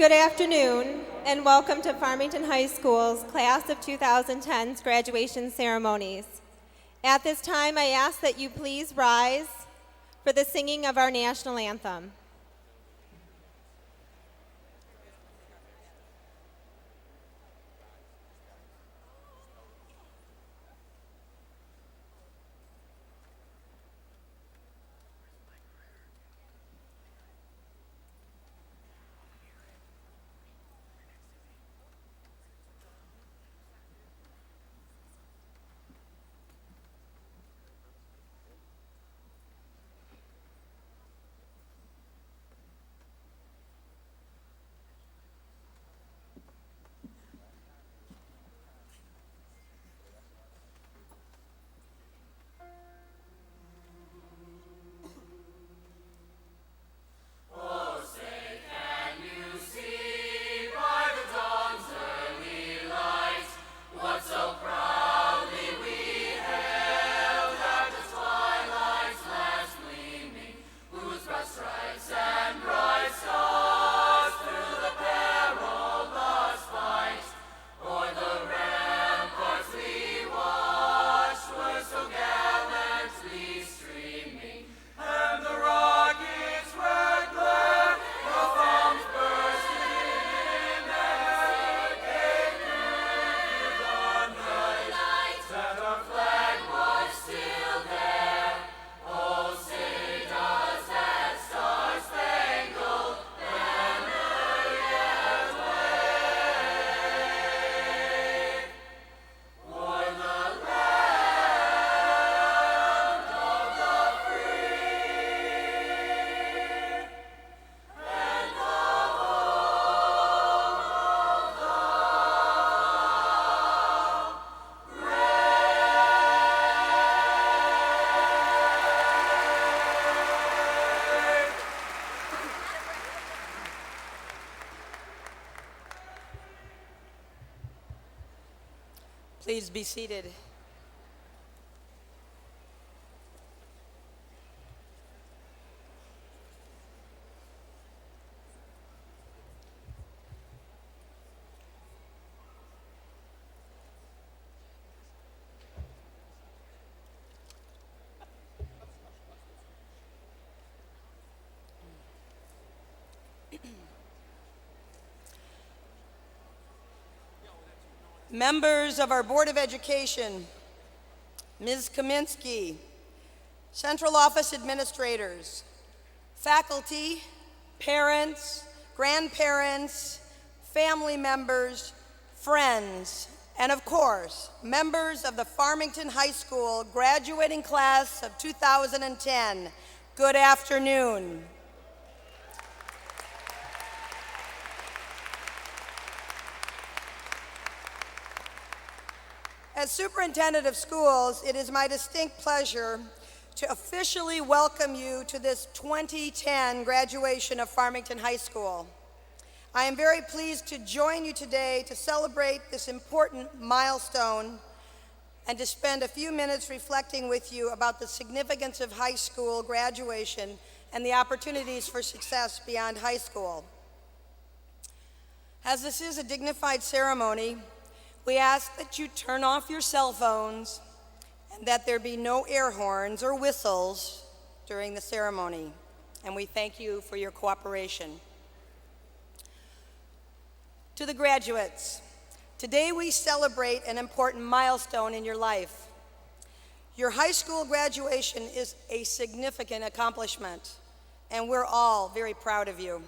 Good afternoon, and welcome to Farmington High School's Class of 2010's graduation ceremonies. At this time, I ask that you please rise for the singing of our national anthem. Please be seated. Members of our Board of Education, Ms. Kaminsky, Central Office Administrators, faculty, parents, grandparents, family members, friends, and of course, members of the Farmington High School graduating class of 2010, good afternoon. As Superintendent of Schools, it is my distinct pleasure to officially welcome you to this 2010 graduation of Farmington High School. I am very pleased to join you today to celebrate this important milestone and to spend a few minutes reflecting with you about the significance of high school graduation and the opportunities for success beyond high school. As this is a dignified ceremony, we ask that you turn off your cell phones and that there be no air horns or whistles during the ceremony. And we thank you for your cooperation. To the graduates, today we celebrate an important milestone in your life. Your high school graduation is a significant accomplishment, and we're all very proud of you.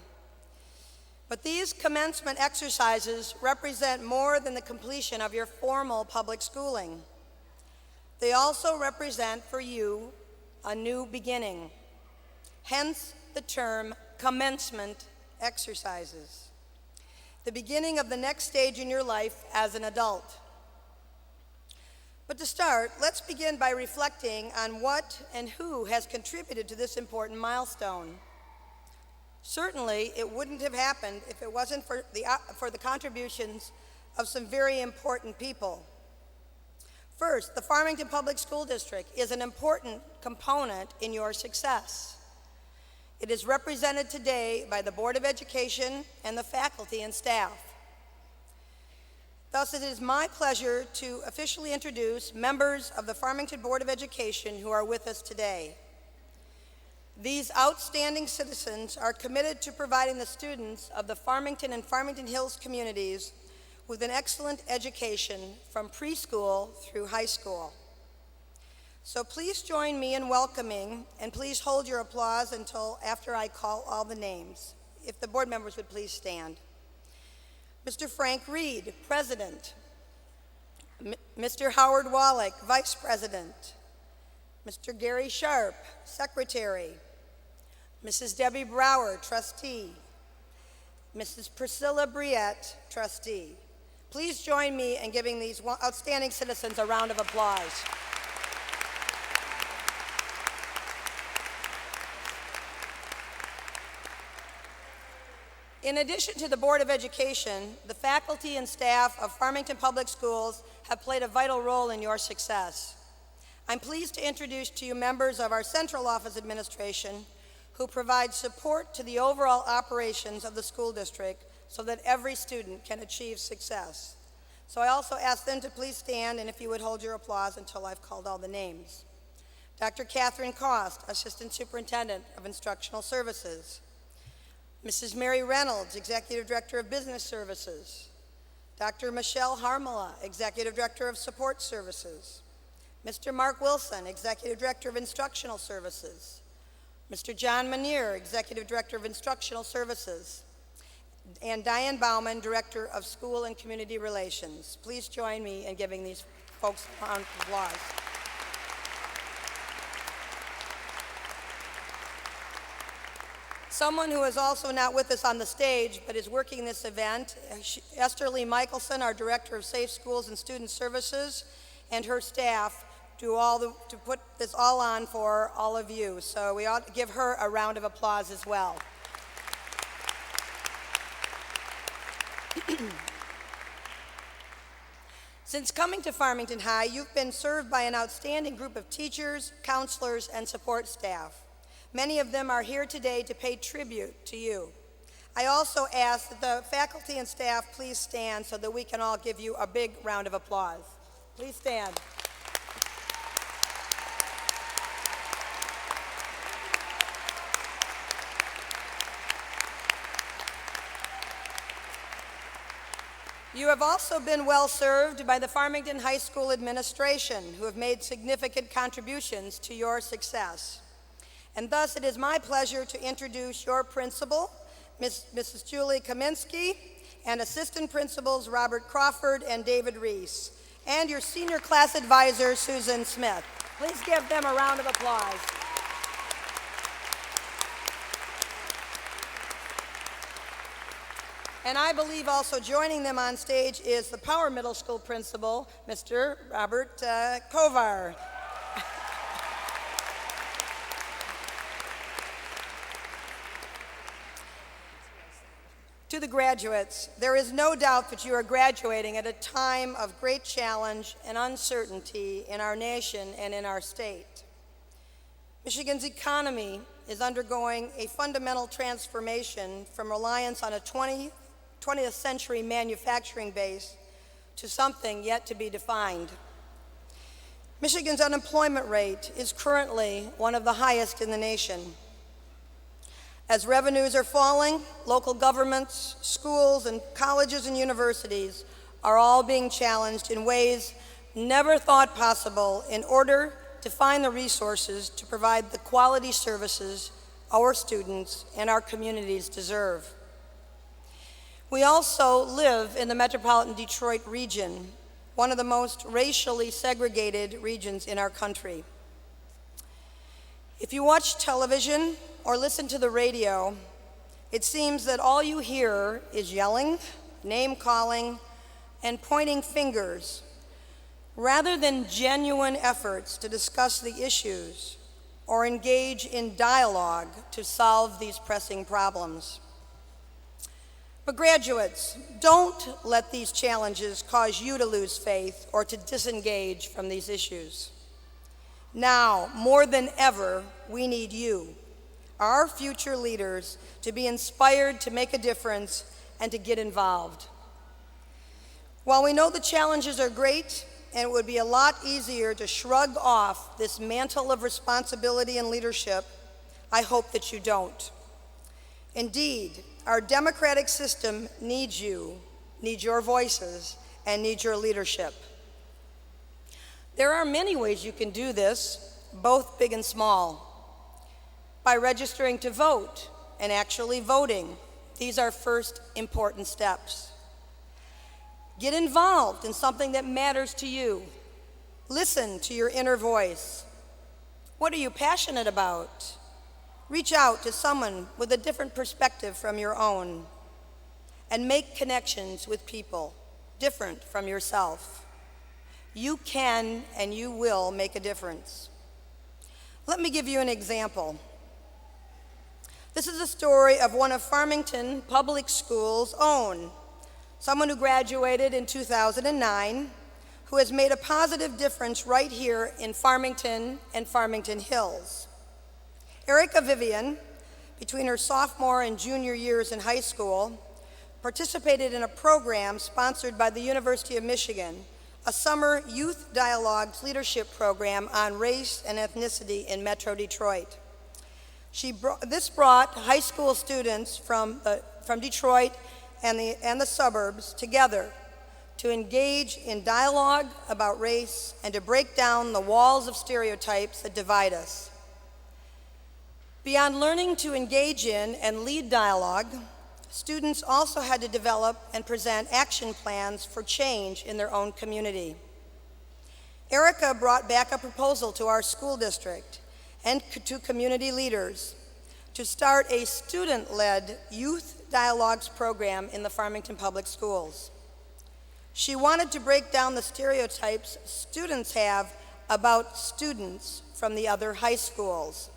But these commencement exercises represent more than the completion of your formal public schooling. They also represent for you a new beginning, hence the term commencement exercises, the beginning of the next stage in your life as an adult. But to start, let's begin by reflecting on what and who has contributed to this important milestone. Certainly, it wouldn't have happened if it wasn't for the contributions of some very important people. First, the Farmington Public School District is an important component in your success. It is represented today by the Board of Education and the faculty and staff. Thus, it is my pleasure to officially introduce members of the Farmington Board of Education who are with us today. These outstanding citizens are committed to providing the students of the Farmington and Farmington Hills communities with an excellent education from preschool through high school. So please join me in welcoming, and please hold your applause until after I call all the names. If the board members would please stand. Mr. Frank Reed, President. Mr. Howard Wallach, Vice President. Mr. Gary Sharp, Secretary. Mrs. Debbie Brower, Trustee. Mrs. Priscilla Briette, Trustee. Please join me in giving these outstanding citizens a round of applause. In addition to the Board of Education, the faculty and staff of Farmington Public Schools have played a vital role in your success. I'm pleased to introduce to you members of our Central Office Administration who provide support to the overall operations of the school district so that every student can achieve success. So I also ask them to please stand, and if you would hold your applause until I've called all the names. Dr. Catherine Cost, Assistant Superintendent of Instructional Services. Mrs. Mary Reynolds, Executive Director of Business Services. Dr. Michelle Harmala, Executive Director of Support Services. Mr. Mark Wilson, Executive Director of Instructional Services. Mr. John Manier, Executive Director of Instructional Services. And Diane Bauman, Director of School and Community Relations. Please join me in giving these folks a round of applause. Someone who is also not with us on the stage but is working this event, Esther Lee Michelson, our Director of Safe Schools and Student Services, and her staff to put this all on for all of you. So we ought to give her a round of applause as well. Since coming to Farmington High, you've been served by an outstanding group of teachers, counselors, and support staff. Many of them are here today to pay tribute to you. I also ask that the faculty and staff please stand so that we can all give you a big round of applause. Please stand. You have also been well served by the Farmington High School administration, who have made significant contributions to your success. And thus, it is my pleasure to introduce your principal, Mrs. Julie Kaminsky, and assistant principals Robert Crawford and David Reese, and your senior class advisor, Susan Smith. Please give them a round of applause. And I believe also joining them on stage is the Power Middle School principal, Mr. Robert Kovar. To the graduates, there is no doubt that you are graduating at a time of great challenge and uncertainty in our nation and in our state. Michigan's economy is undergoing a fundamental transformation from reliance on a 20th century manufacturing base to something yet to be defined. Michigan's unemployment rate is currently one of the highest in the nation. As revenues are falling, local governments, schools, and colleges and universities are all being challenged in ways never thought possible in order to find the resources to provide the quality services our students and our communities deserve. We also live in the metropolitan Detroit region, one of the most racially segregated regions in our country. If you watch television or listen to the radio, it seems that all you hear is yelling, name-calling, and pointing fingers, rather than genuine efforts to discuss the issues or engage in dialogue to solve these pressing problems. But graduates, don't let these challenges cause you to lose faith or to disengage from these issues. Now, more than ever, we need you, our future leaders to be inspired to make a difference and to get involved. While we know the challenges are great, and it would be a lot easier to shrug off this mantle of responsibility and leadership, I hope that you don't. Indeed, our democratic system needs you, needs your voices, and needs your leadership. There are many ways you can do this, both big and small. By registering to vote and actually voting, these are first important steps. Get involved in something that matters to you. Listen to your inner voice. What are you passionate about? Reach out to someone with a different perspective from your own, and make connections with people different from yourself. You can and you will make a difference. Let me give you an example. This is a story of one of Farmington Public Schools' own, someone who graduated in 2009, who has made a positive difference right here in Farmington and Farmington Hills. Erica Vivian, between her sophomore and junior years in high school, participated in a program sponsored by the University of Michigan, a summer youth dialogues leadership program on race and ethnicity in Metro Detroit. This brought high school students from Detroit and the suburbs together to engage in dialogue about race and to break down the walls of stereotypes that divide us. Beyond learning to engage in and lead dialogue, students also had to develop and present action plans for change in their own community. Erica brought back a proposal to our school district and to community leaders to start a student-led youth dialogues program in the Farmington Public Schools. She wanted to break down the stereotypes students have about students from the other high schools,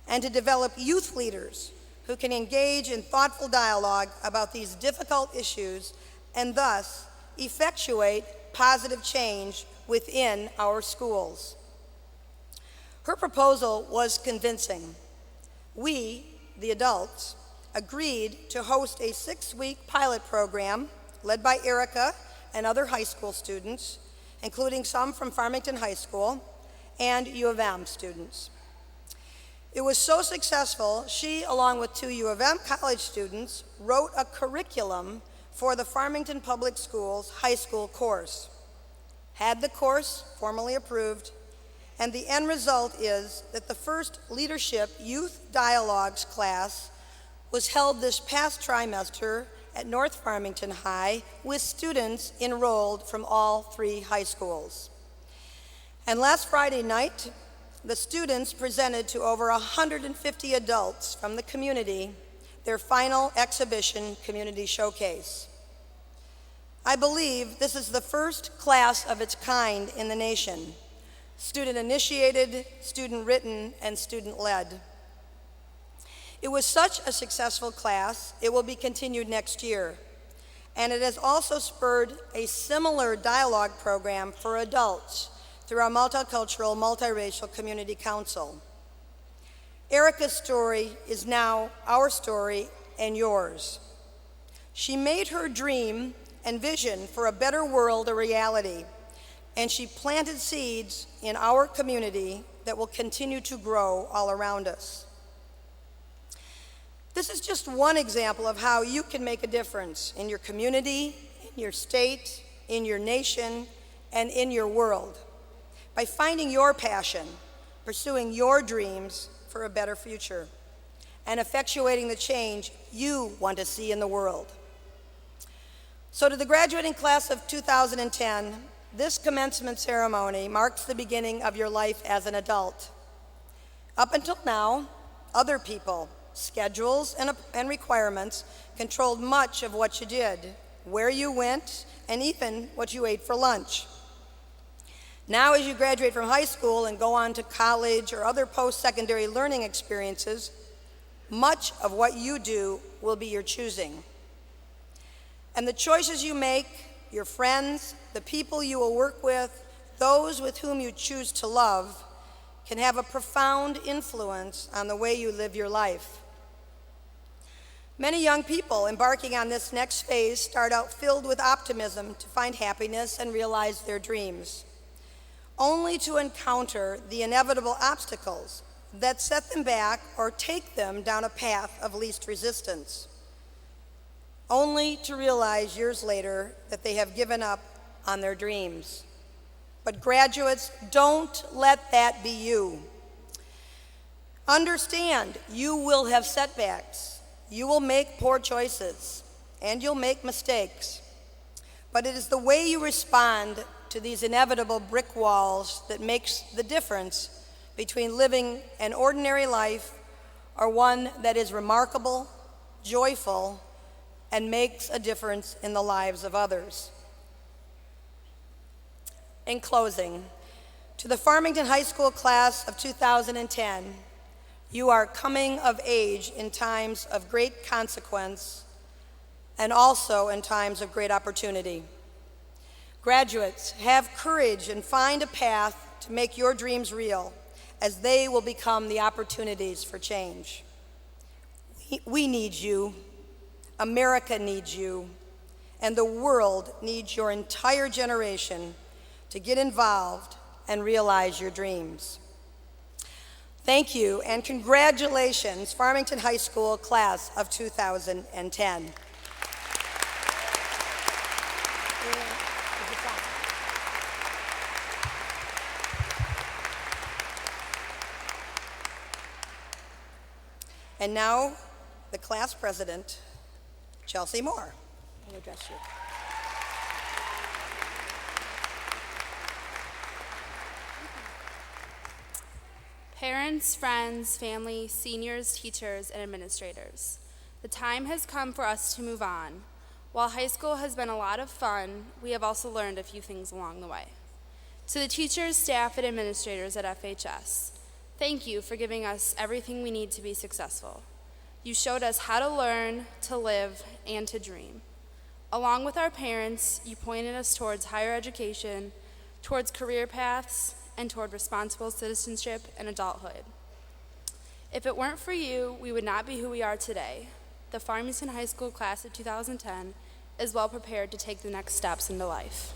and to develop youth leaders who can engage in thoughtful dialogue about these difficult issues and thus effectuate positive change within our schools. Her proposal was convincing. We, the adults, agreed to host a 6-week pilot program led by Erica and other high school students, including some from Farmington High School and U of M students. It was so successful, she, along with 2 U of M college students, wrote a curriculum for the Farmington Public Schools high school course, had the course formally approved, and the end result is that the first Leadership Youth Dialogues class was held this past trimester at North Farmington High with students enrolled from all 3 high schools. And last Friday night, the students presented to over 150 adults from the community their final exhibition community showcase. I believe this is the first class of its kind in the nation, student-initiated, student-written, and student-led. It was such a successful class, it will be continued next year, and it has also spurred a similar dialogue program for adults through our Multicultural, Multiracial Community Council. Erica's story is now our story and yours. She made her dream and vision for a better world a reality, and she planted seeds in our community that will continue to grow all around us. This is just one example of how you can make a difference in your community, in your state, in your nation, and in your world, by finding your passion, pursuing your dreams for a better future, and effectuating the change you want to see in the world. So to the graduating class of 2010, this commencement ceremony marks the beginning of your life as an adult. Up until now, other people, schedules, and requirements controlled much of what you did, where you went, and even what you ate for lunch. Now, as you graduate from high school and go on to college or other post-secondary learning experiences, much of what you do will be your choosing. And the choices you make, your friends, the people you will work with, those with whom you choose to love, can have a profound influence on the way you live your life. Many young people embarking on this next phase start out filled with optimism to find happiness and realize their dreams, only to encounter the inevitable obstacles that set them back or take them down a path of least resistance, only to realize years later that they have given up on their dreams. But graduates, don't let that be you. Understand, you will have setbacks. You will make poor choices, and you'll make mistakes. But it is the way you respond to these inevitable brick walls that makes the difference between living an ordinary life or one that is remarkable, joyful, and makes a difference in the lives of others. In closing, to the Farmington High School class of 2010, you are coming of age in times of great consequence and also in times of great opportunity. Graduates, have courage and find a path to make your dreams real, as they will become the opportunities for change. We need you, America needs you, and the world needs your entire generation to get involved and realize your dreams. Thank you, and congratulations, Farmington High School class of 2010. And now, the class president, Chelsea Moore, will address you. Parents, friends, family, seniors, teachers, and administrators, the time has come for us to move on. While high school has been a lot of fun, we have also learned a few things along the way. To the teachers, staff, and administrators at FHS, thank you for giving us everything we need to be successful. You showed us how to learn, to live, and to dream. Along with our parents, you pointed us towards higher education, towards career paths, and toward responsible citizenship and adulthood. If it weren't for you, we would not be who we are today. The Farmington High School class of 2010 is well prepared to take the next steps into life.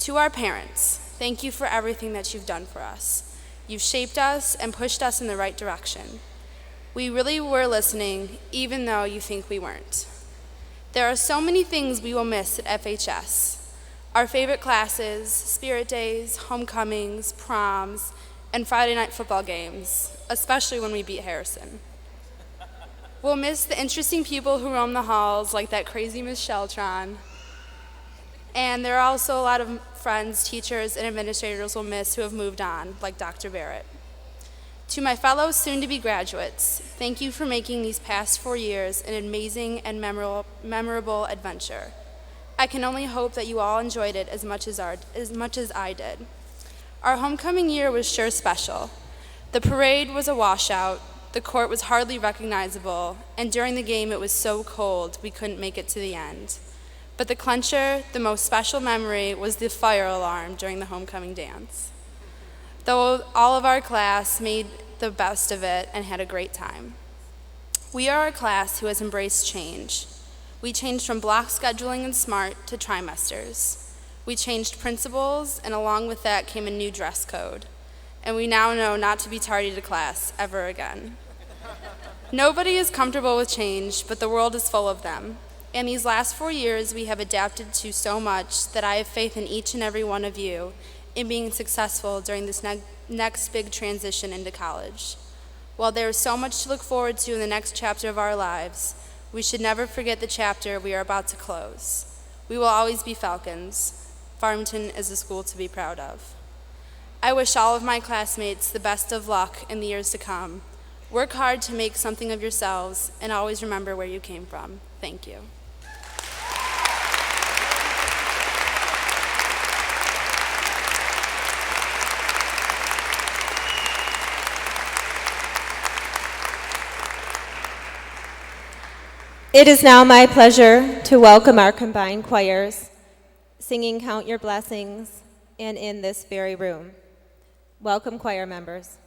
To our parents, thank you for everything that you've done for us. You've shaped us and pushed us in the right direction. We really were listening, even though you think we weren't. There are so many things we will miss at FHS. Our favorite classes, spirit days, homecomings, proms, and Friday night football games, especially when we beat Harrison. We'll miss the interesting people who roam the halls, like that crazy Miss Sheltron. And there are also a lot of friends, teachers, and administrators we'll miss who have moved on, like Dr. Barrett. To my fellow soon-to-be graduates, thank you for making these past 4 years an amazing and memorable adventure. I can only hope that you all enjoyed it as much as I did. Our homecoming year was sure special. The parade was a washout, the court was hardly recognizable, and during the game it was so cold we couldn't make it to the end. But the clincher, the most special memory, was the fire alarm during the homecoming dance. Though all of our class made the best of it and had a great time. We are a class who has embraced change. We changed from block scheduling and SMART to trimesters. We changed principals, and along with that came a new dress code. And we now know not to be tardy to class ever again. Nobody is comfortable with change, but the world is full of them. In these last 4 years, we have adapted to so much that I have faith in each and every one of you in being successful during this next big transition into college. While there is so much to look forward to in the next chapter of our lives, we should never forget the chapter we are about to close. We will always be Falcons. Farmington is a school to be proud of. I wish all of my classmates the best of luck in the years to come. Work hard to make something of yourselves, and always remember where you came from. Thank you. It is now my pleasure to welcome our combined choirs, singing Count Your Blessings, and in this very room. Welcome, choir members.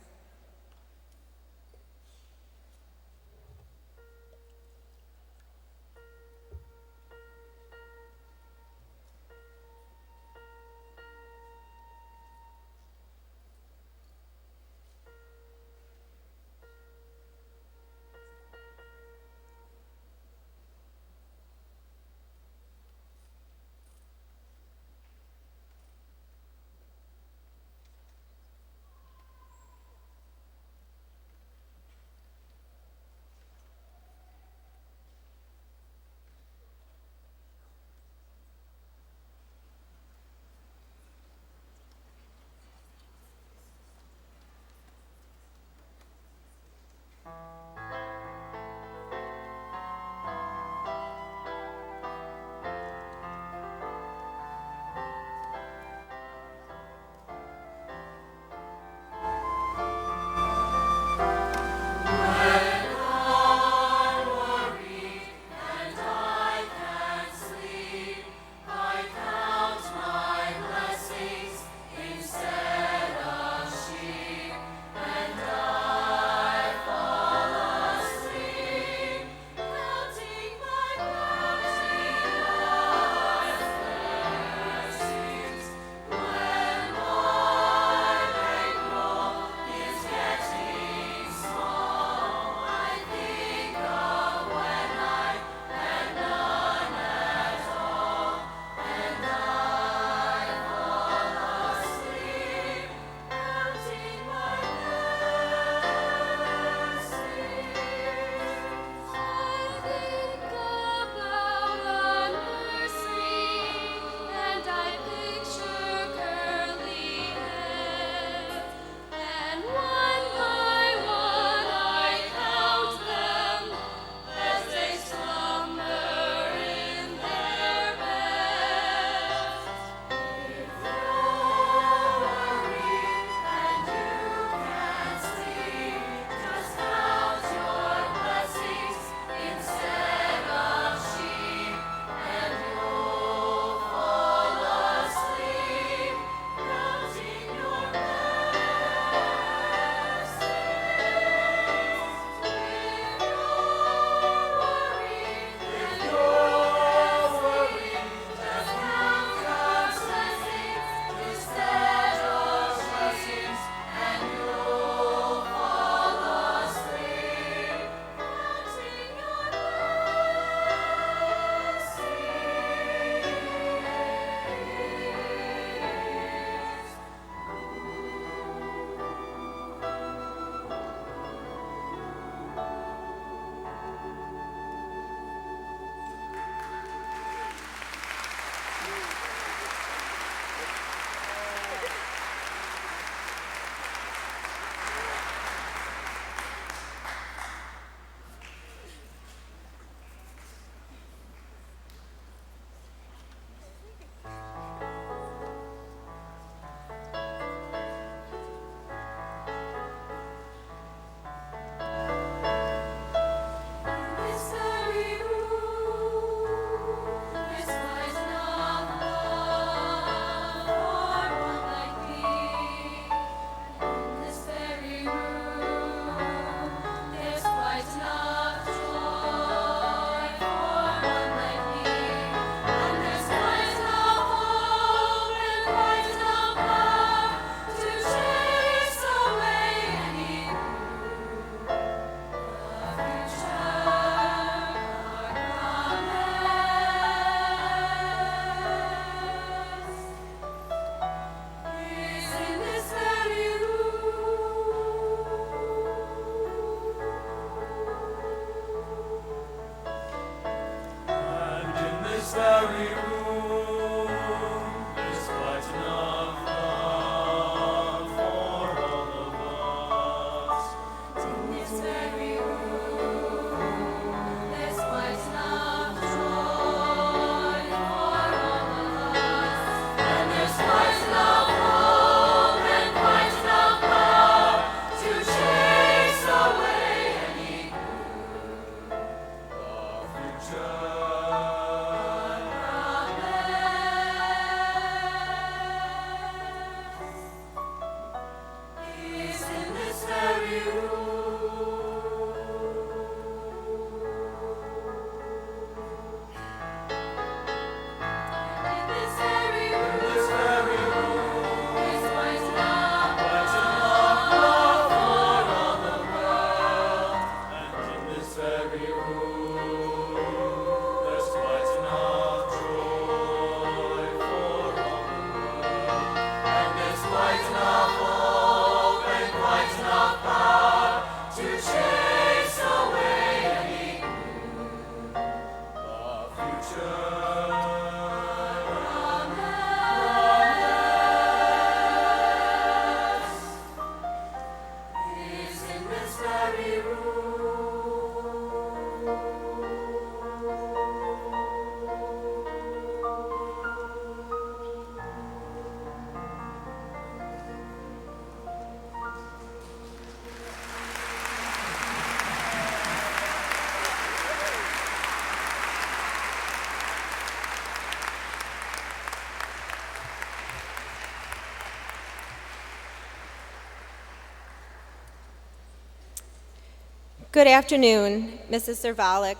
Good afternoon, Mrs. Servalik,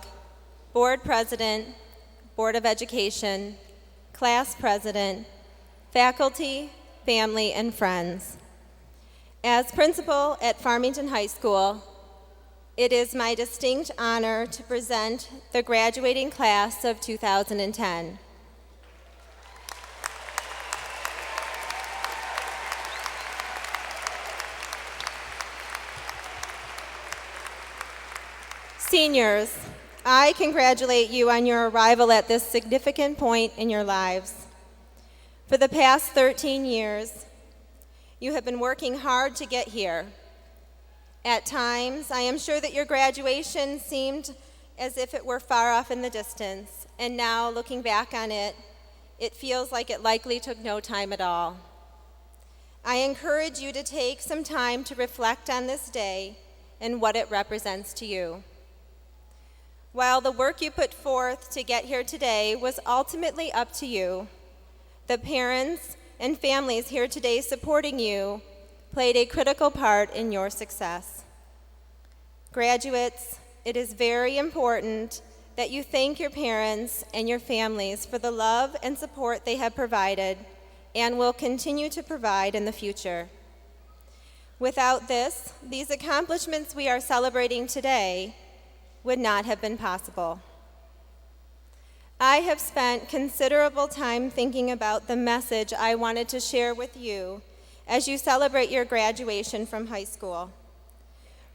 Board President, Board of Education, Class President, faculty, family, and friends. As principal at Farmington High School, it is my distinct honor to present the graduating class of 2010. Seniors, I congratulate you on your arrival at this significant point in your lives. For the past 13 years, you have been working hard to get here. At times, I am sure that your graduation seemed as if it were far off in the distance, and now, looking back on it, it feels like it likely took no time at all. I encourage you to take some time to reflect on this day and what it represents to you. While the work you put forth to get here today was ultimately up to you, the parents and families here today supporting you played a critical part in your success. Graduates, it is very important that you thank your parents and your families for the love and support they have provided and will continue to provide in the future. Without this, these accomplishments we are celebrating today would not have been possible. I have spent considerable time thinking about the message I wanted to share with you as you celebrate your graduation from high school.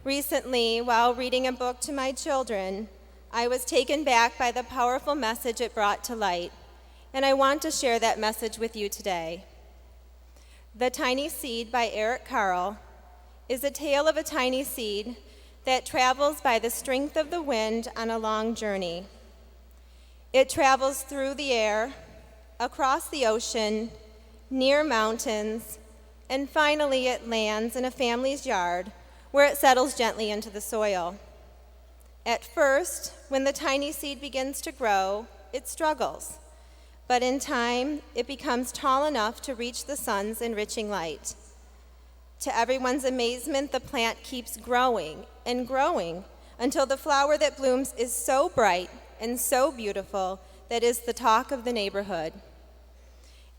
Recently, while reading a book to my children, I was taken back by the powerful message it brought to light, and I want to share that message with you today. The Tiny Seed by Eric Carle is a tale of a tiny seed that travels by the strength of the wind on a long journey. It travels through the air, across the ocean, near mountains, and finally it lands in a family's yard where it settles gently into the soil. At first, when the tiny seed begins to grow, it struggles, but in time, it becomes tall enough to reach the sun's enriching light. To everyone's amazement, the plant keeps growing and growing until the flower that blooms is so bright and so beautiful that it is the talk of the neighborhood.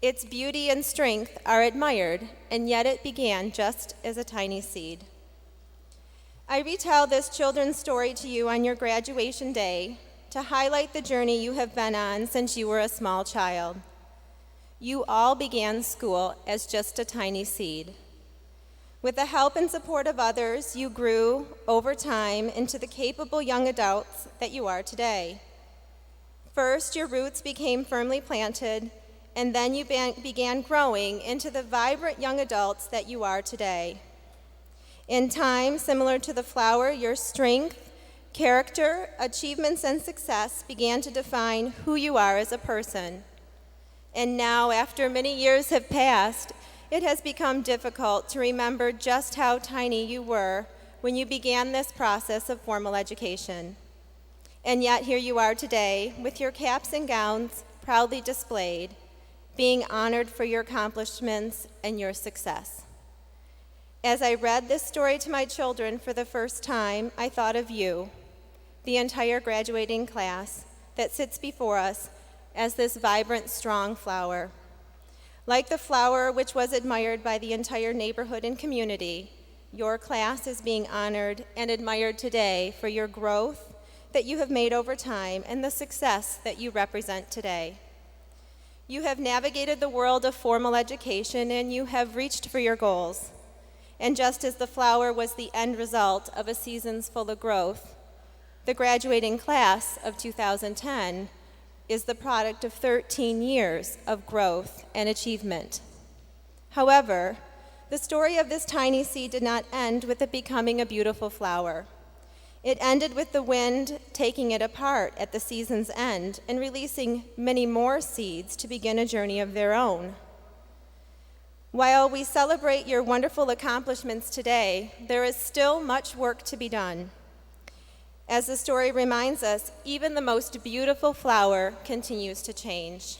Its beauty and strength are admired, and yet it began just as a tiny seed. I retell this children's story to you on your graduation day to highlight the journey you have been on since you were a small child. You all began school as just a tiny seed. With the help and support of others, you grew over time into the capable young adults that you are today. First, your roots became firmly planted, and then you began growing into the vibrant young adults that you are today. In time, similar to the flower, your strength, character, achievements, and success began to define who you are as a person. And now, after many years have passed, it has become difficult to remember just how tiny you were when you began this process of formal education. And yet here you are today with your caps and gowns proudly displayed, being honored for your accomplishments and your success. As I read this story to my children for the first time, I thought of you, the entire graduating class that sits before us as this vibrant, strong flower. Like the flower which was admired by the entire neighborhood and community, your class is being honored and admired today for your growth that you have made over time and the success that you represent today. You have navigated the world of formal education and you have reached for your goals. And just as the flower was the end result of a seasons full of growth, the graduating class of 2010 is the product of 13 years of growth and achievement. However, the story of this tiny seed did not end with it becoming a beautiful flower. It ended with the wind taking it apart at the season's end and releasing many more seeds to begin a journey of their own. While we celebrate your wonderful accomplishments today, there is still much work to be done. As the story reminds us, even the most beautiful flower continues to change.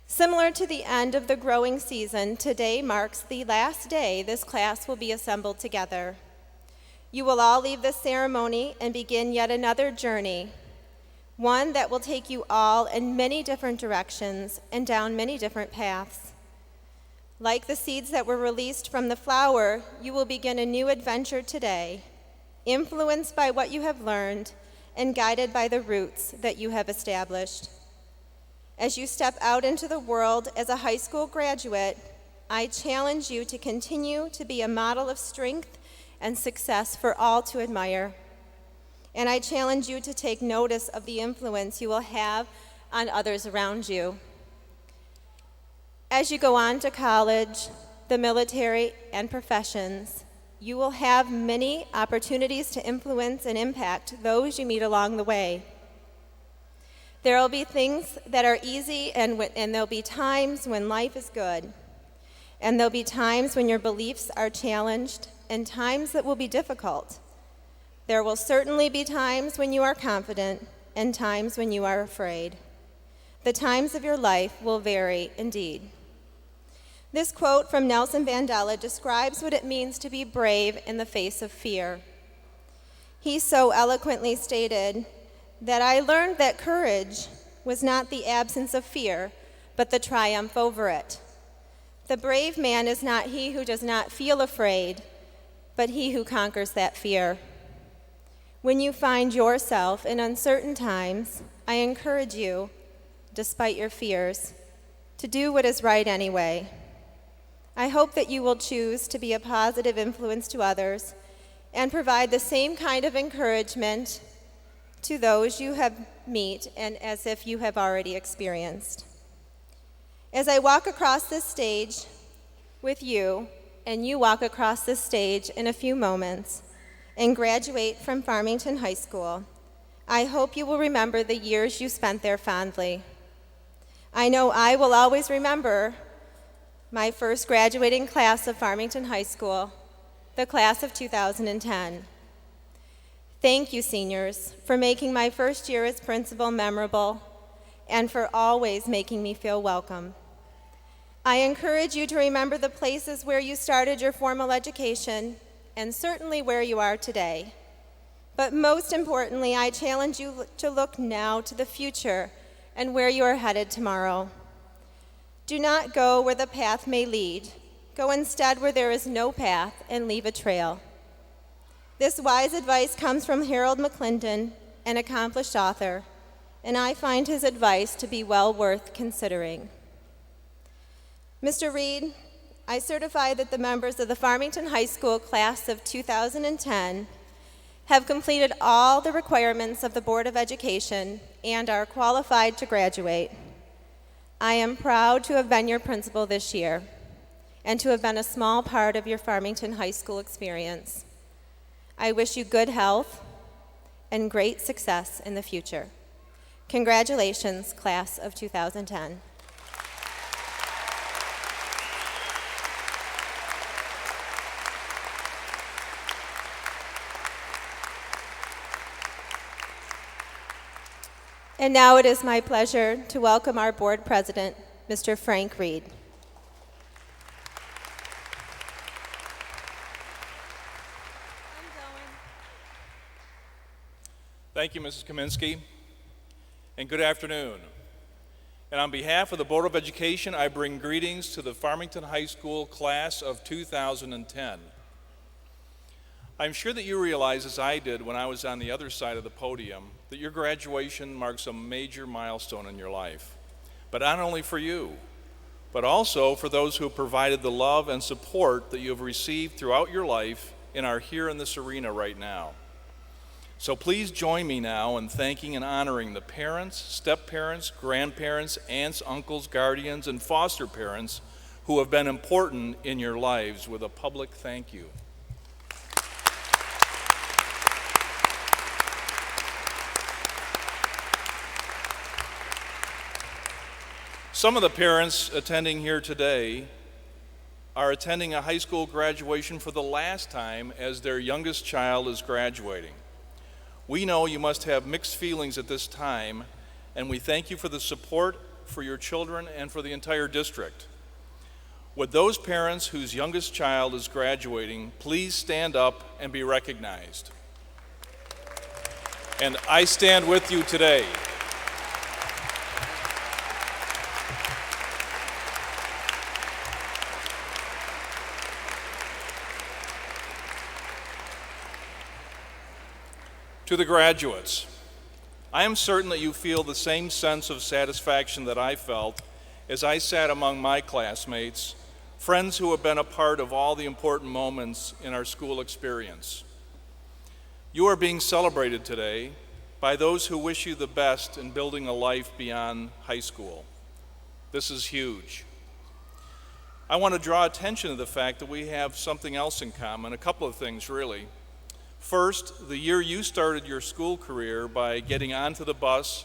Similar to the end of the growing season, today marks the last day this class will be assembled together. You will all leave this ceremony and begin yet another journey, one that will take you all in many different directions and down many different paths. Like the seeds that were released from the flower, you will begin a new adventure today, influenced by what you have learned and guided by the roots that you have established. As you step out into the world as a high school graduate, I challenge you to continue to be a model of strength and success for all to admire. And I challenge you to take notice of the influence you will have on others around you. As you go on to college, the military, and professions, you will have many opportunities to influence and impact those you meet along the way. There will be things that are easy, and there'll be times when life is good. And there'll be times when your beliefs are challenged, and times that will be difficult. There will certainly be times when you are confident, and times when you are afraid. The times of your life will vary indeed. This quote from Nelson Mandela describes what it means to be brave in the face of fear. He so eloquently stated that I learned that courage was not the absence of fear, but the triumph over it. The brave man is not he who does not feel afraid, but he who conquers that fear. When you find yourself in uncertain times, I encourage you, despite your fears, to do what is right anyway. I hope that you will choose to be a positive influence to others and provide the same kind of encouragement to those you have meet and as if you have already experienced. As I walk across this stage with you, and you walk across this stage in a few moments and graduate from Farmington High School, I hope you will remember the years you spent there fondly. I know I will always remember my first graduating class of Farmington High School, the class of 2010. Thank you, seniors, for making my first year as principal memorable and for always making me feel welcome. I encourage you to remember the places where you started your formal education and certainly where you are today. But most importantly, I challenge you to look now to the future and where you are headed tomorrow. Do not go where the path may lead. Go instead where there is no path and leave a trail. This wise advice comes from Harold McClendon, an accomplished author, and I find his advice to be well worth considering. Mr. Reed, I certify that the members of the Farmington High School class of 2010 have completed all the requirements of the Board of Education and are qualified to graduate. I am proud to have been your principal this year and to have been a small part of your Farmington High School experience. I wish you good health and great success in the future. Congratulations, class of 2010. And now it is my pleasure to welcome our board president, Mr. Frank Reed. Thank you, Mrs. Kaminsky, and good afternoon. And on behalf of the Board of Education, I bring greetings to the Farmington High School class of 2010. I'm sure that you realize, as I did when I was on the other side of the podium, that your graduation marks a major milestone in your life. But not only for you, but also for those who have provided the love and support that you have received throughout your life and are here in this arena right now. So please join me now in thanking and honoring the parents, step-parents, grandparents, aunts, uncles, guardians, and foster parents who have been important in your lives with a public thank you. Some of the parents attending here today are attending a high school graduation for the last time as their youngest child is graduating. We know you must have mixed feelings at this time, and we thank you for the support for your children and for the entire district. Would those parents whose youngest child is graduating please stand up and be recognized? And I stand with you today. To the graduates, I am certain that you feel the same sense of satisfaction that I felt as I sat among my classmates, friends who have been a part of all the important moments in our school experience. You are being celebrated today by those who wish you the best in building a life beyond high school. This is huge. I want to draw attention to the fact that we have something else in common, a couple of things really. First, the year you started your school career by getting onto the bus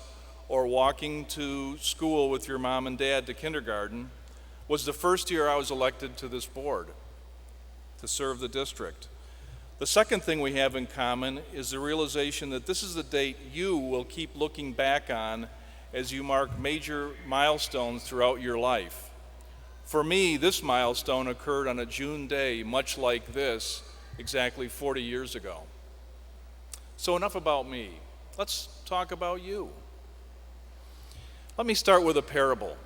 or walking to school with your mom and dad to kindergarten was the first year I was elected to this board to serve the district. The second thing we have in common is the realization that this is the date you will keep looking back on as you mark major milestones throughout your life. For me, this milestone occurred on a June day, much like this, exactly 40 years ago. So enough about me. Let's talk about you. Let me start with a parable.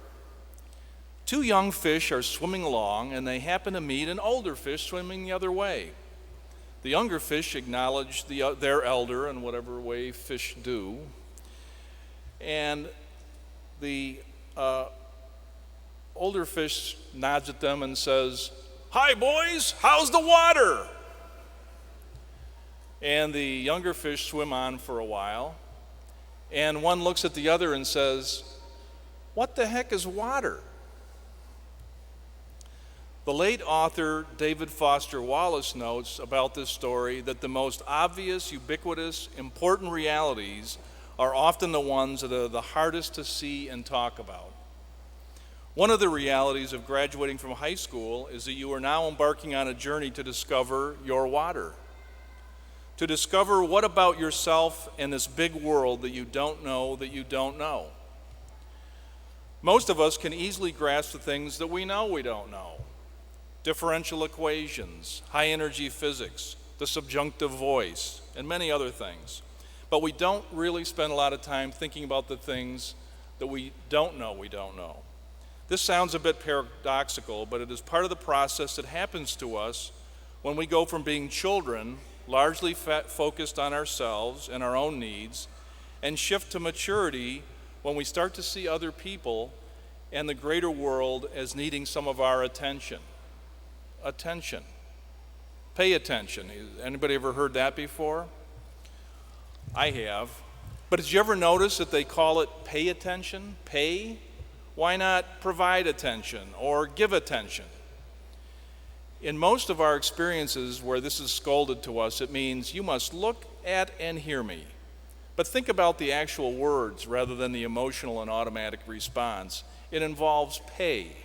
Two young fish are swimming along, and they happen to meet an older fish swimming the other way. The younger fish acknowledge their elder in whatever way fish do, and the older fish nods at them and says, "Hi boys, how's the water?" And the younger fish swim on for a while, and one looks at the other and says, "What the heck is water?" The late author David Foster Wallace notes about this story that the most obvious, ubiquitous, important realities are often the ones that are the hardest to see and talk about. One of the realities of graduating from high school is that you are now embarking on a journey to discover your water. To discover what about yourself and this big world that you don't know that you don't know. Most of us can easily grasp the things that we know we don't know. Differential equations, high energy physics, the subjunctive voice, and many other things. But we don't really spend a lot of time thinking about the things that we don't know we don't know. This sounds a bit paradoxical, but it is part of the process that happens to us when we go from being children, largely focused on ourselves and our own needs, and shift to maturity when we start to see other people and the greater world as needing some of our attention. Attention. Pay attention. Anybody ever heard that before? I have. But did you ever notice that they call it pay attention? Pay? Why not provide attention or give attention? In most of our experiences where this is scolded to us, it means you must look at and hear me. But think about the actual words rather than the emotional and automatic response. It involves pay.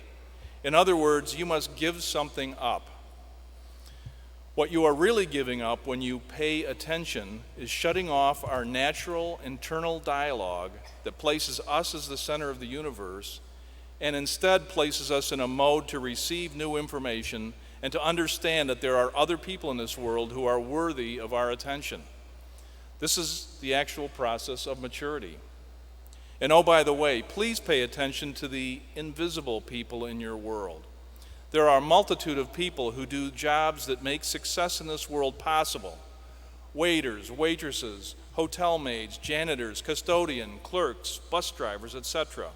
In other words, you must give something up. What you are really giving up when you pay attention is shutting off our natural internal dialogue that places us as the center of the universe and instead places us in a mode to receive new information and to understand that there are other people in this world who are worthy of our attention. This is the actual process of maturity. And oh, by the way, please pay attention to the invisible people in your world. There are a multitude of people who do jobs that make success in this world possible. Waiters, waitresses, hotel maids, janitors, custodian, clerks, bus drivers, etc.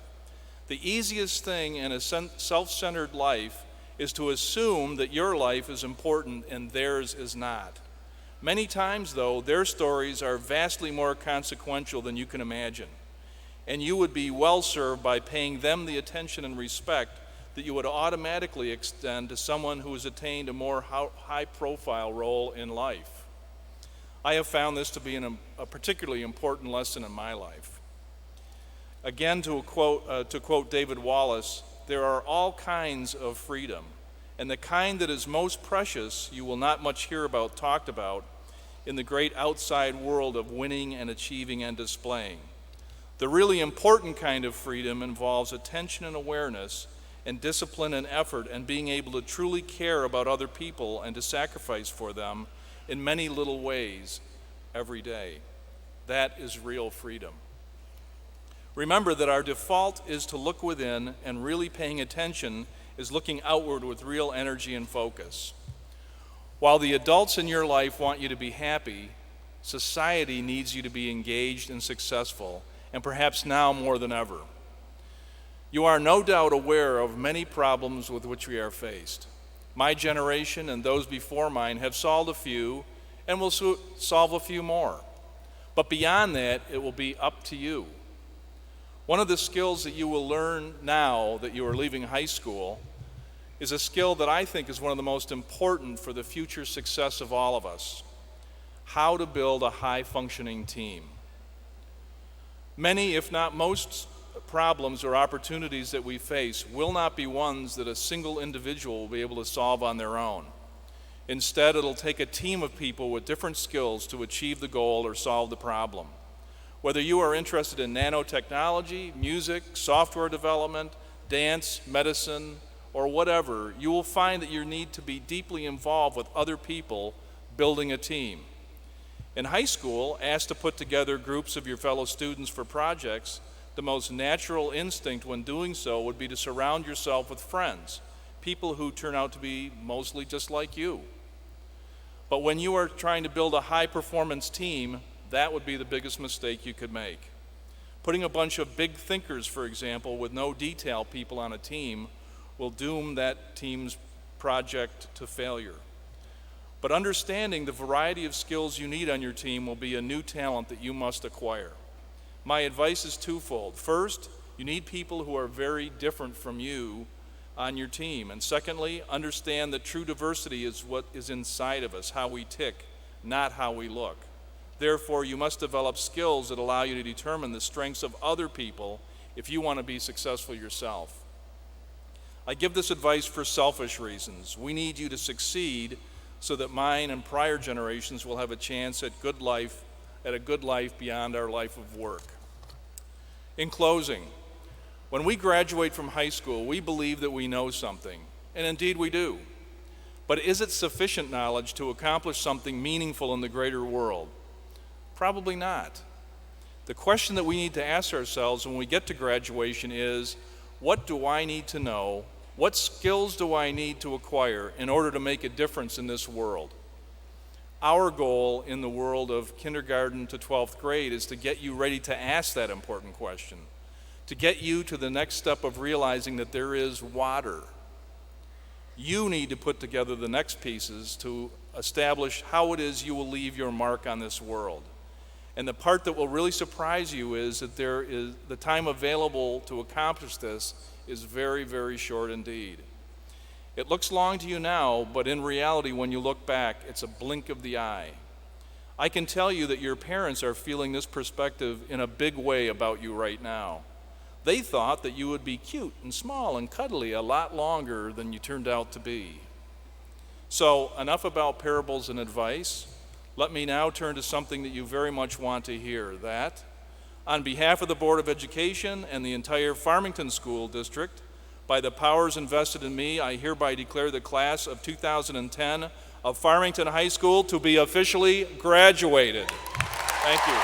The easiest thing in a self-centered life is to assume that your life is important and theirs is not. Many times, though, their stories are vastly more consequential than you can imagine, and you would be well served by paying them the attention and respect that you would automatically extend to someone who has attained a more high-profile role in life. I have found this to be a particularly important lesson in my life. Again, to quote David Wallace, there are all kinds of freedom, and the kind that is most precious you will not much hear about talked about in the great outside world of winning and achieving and displaying. The really important kind of freedom involves attention and awareness and discipline and effort and being able to truly care about other people and to sacrifice for them in many little ways every day. That is real freedom. Remember that our default is to look within, and really paying attention is looking outward with real energy and focus. While the adults in your life want you to be happy, society needs you to be engaged and successful, and perhaps now more than ever. You are no doubt aware of many problems with which we are faced. My generation and those before mine have solved a few and will solve a few more. But beyond that, it will be up to you. One of the skills that you will learn now that you are leaving high school is a skill that I think is one of the most important for the future success of all of us: how to build a high-functioning team. Many, if not most, problems or opportunities that we face will not be ones that a single individual will be able to solve on their own. Instead, it'll take a team of people with different skills to achieve the goal or solve the problem. Whether you are interested in nanotechnology, music, software development, dance, medicine, or whatever, you will find that you need to be deeply involved with other people building a team. In high school, asked to put together groups of your fellow students for projects, the most natural instinct when doing so would be to surround yourself with friends, people who turn out to be mostly just like you. But when you are trying to build a high-performance team, that would be the biggest mistake you could make. Putting a bunch of big thinkers, for example, with no detail people on a team will doom that team's project to failure. But understanding the variety of skills you need on your team will be a new talent that you must acquire. My advice is twofold. First, you need people who are very different from you on your team. And secondly, understand that true diversity is what is inside of us, how we tick, not how we look. Therefore, you must develop skills that allow you to determine the strengths of other people if you want to be successful yourself. I give this advice for selfish reasons. We need you to succeed so that mine and prior generations will have a chance at a good life beyond our life of work. In closing, when we graduate from high school, we believe that we know something, and indeed we do. But is it sufficient knowledge to accomplish something meaningful in the greater world? Probably not. The question that we need to ask ourselves when we get to graduation is, what do I need to know? What skills do I need to acquire in order to make a difference in this world? Our goal in the world of kindergarten to 12th grade is to get you ready to ask that important question, to get you to the next step of realizing that there is water. You need to put together the next pieces to establish how it is you will leave your mark on this world. And the part that will really surprise you is that the time available to accomplish this is very, very short indeed. It looks long to you now, but in reality, when you look back, it's a blink of the eye. I can tell you that your parents are feeling this perspective in a big way about you right now. They thought that you would be cute and small and cuddly a lot longer than you turned out to be. So, enough about parables and advice. Let me now turn to something that you very much want to hear, that, on behalf of the Board of Education and the entire Farmington School District, by the powers invested in me, I hereby declare the class of 2010 of Farmington High School to be officially graduated. Thank you.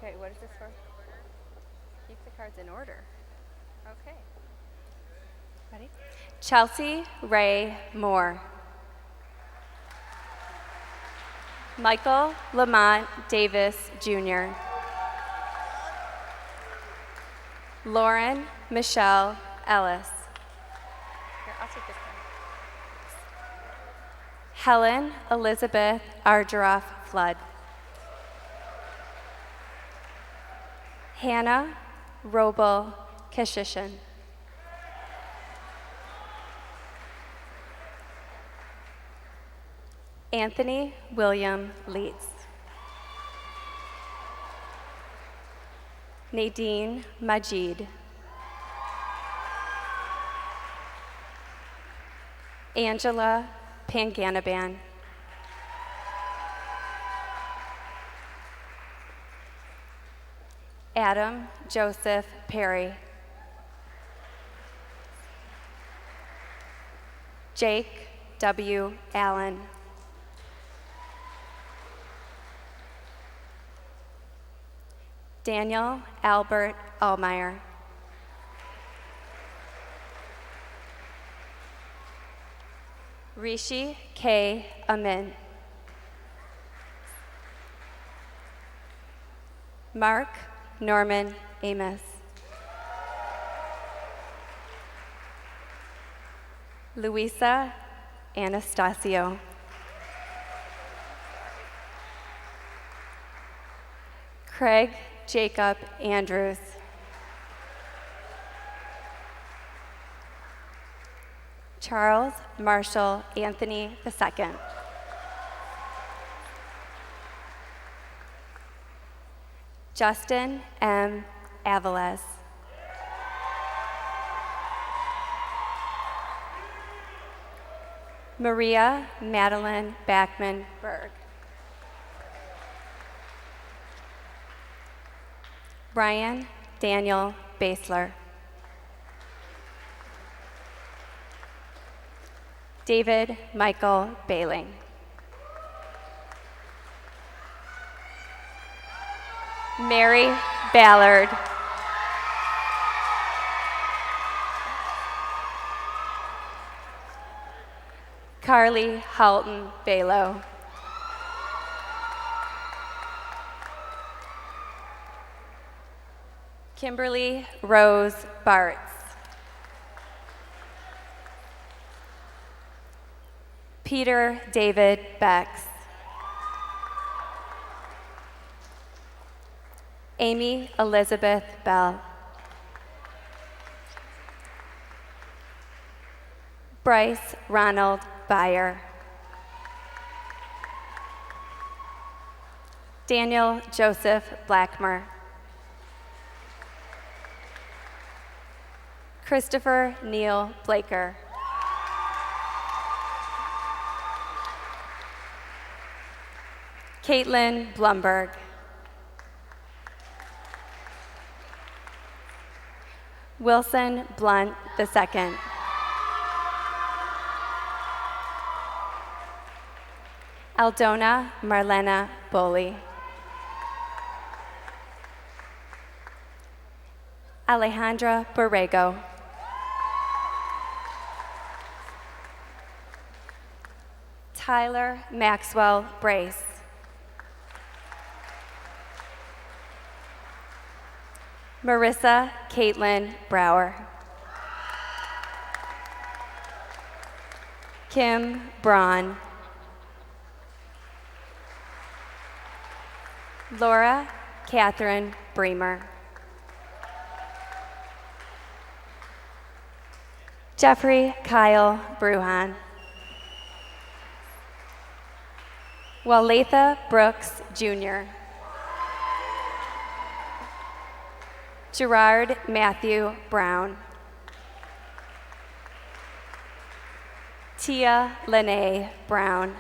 Okay, what is this for? Keep the cards in order. Okay. Ready? Chelsea Ray Moore. Michael Lamont Davis, Jr. Lauren Michelle Ellis. Helen Elizabeth Argeroff Flood. Hannah Robel Kashishin. Anthony William Leeds. Nadine Majid. Angela Panganaban. Adam Joseph Perry. Jake W. Allen. Daniel Albert Allmeyer. Rishi K. Amin. Mark Norman Amos. Luisa Anastasio. Craig Jacob Andrews. Charles Marshall Anthony II. Justin M. Aviles. Maria Madeline Backman Berg. Brian Daniel Basler. David Michael Bailing. Mary Ballard. Carly Halton Balo. Kimberly Rose Bartz. Peter David Bex. Amy Elizabeth Bell. Bryce Ronald Byer. Daniel Joseph Blackmer. Christopher Neil Blaker. Caitlin Blumberg. Wilson Blunt II. Aldona Marlena Boley. Alejandra Borrego. Tyler Maxwell Brace. Marissa Caitlin Brower. Kim Braun. Laura Catherine Bremer. Jeffrey Kyle Bruhan. Waletha Brooks Jr. Gerard Matthew Brown. Tia Lene Brown.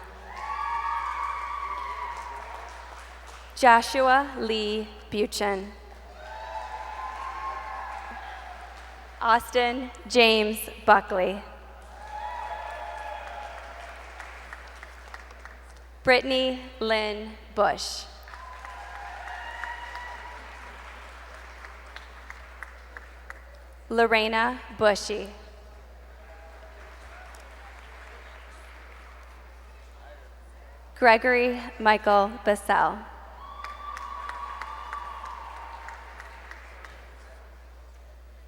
Joshua Lee Buchan. Austin James Buckley. Brittany Lynn Bush. Lorena Bushy. Gregory Michael Bassell.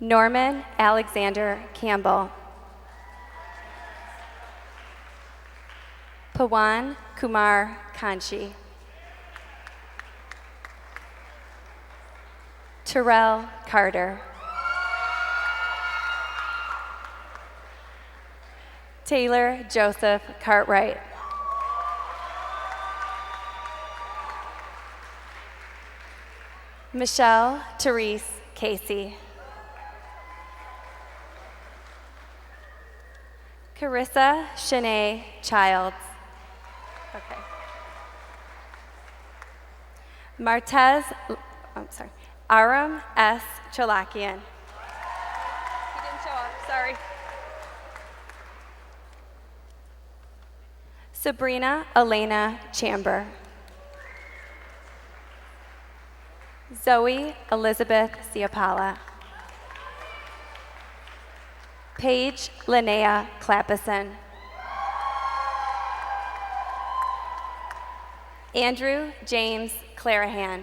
Norman Alexander Campbell. Pawan Kumar Kanchi. Terrell Carter. Taylor Joseph Cartwright. Michelle Therese Casey. Carissa Shanae Childs. Okay. Aram S. Chalakian. He didn't show up, sorry. Sabrina Elena Chamber. Zoe Elizabeth Ciapala. Paige Linnea Clappison. Andrew James Clarahan.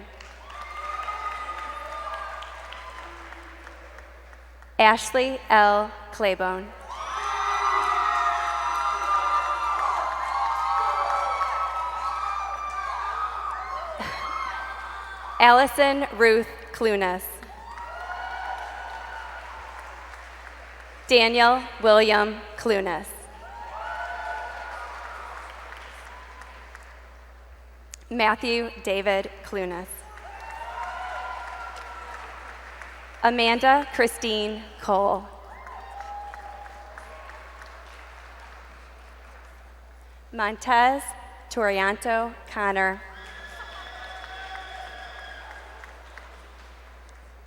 Ashley L. Claybone. Allison Ruth Clunas. Daniel William Clunas. Matthew David Clunas. Amanda Christine Cole. Montez Torianto Connor.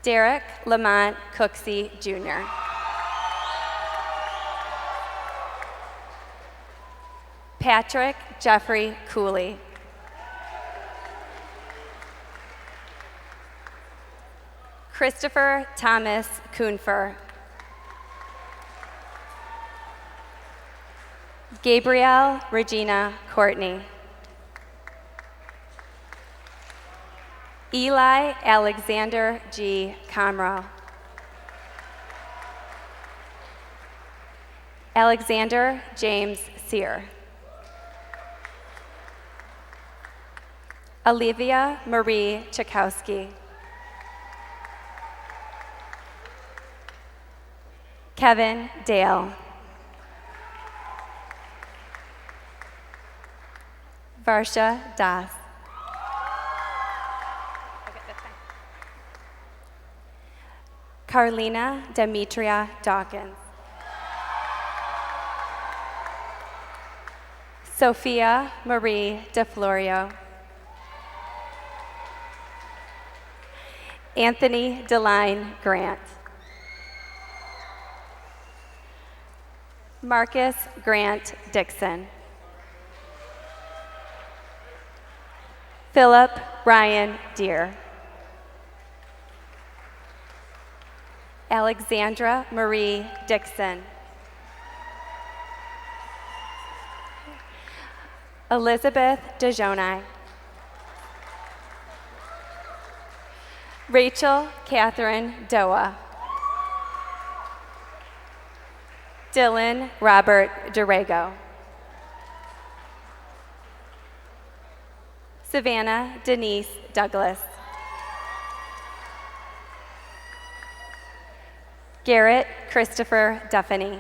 Derek Lamont Cooksey Jr. Patrick Jeffrey Cooley. Christopher Thomas Kuhnfer. Gabrielle Regina Courtney. Eli Alexander G. Comroe. Alexander James Sear. Olivia Marie Chakowski. Kevin Dale. Varsha Das. Carlina Demetria Dawkins. Sophia Marie DeFlorio. Anthony Deline Grant. Marcus Grant Dixon. Philip Ryan Deere. Alexandra Marie Dixon. Elizabeth DeJoni. Rachel Catherine Doa. Dylan Robert Durego. Savannah Denise Douglas. Garrett Christopher Duffany.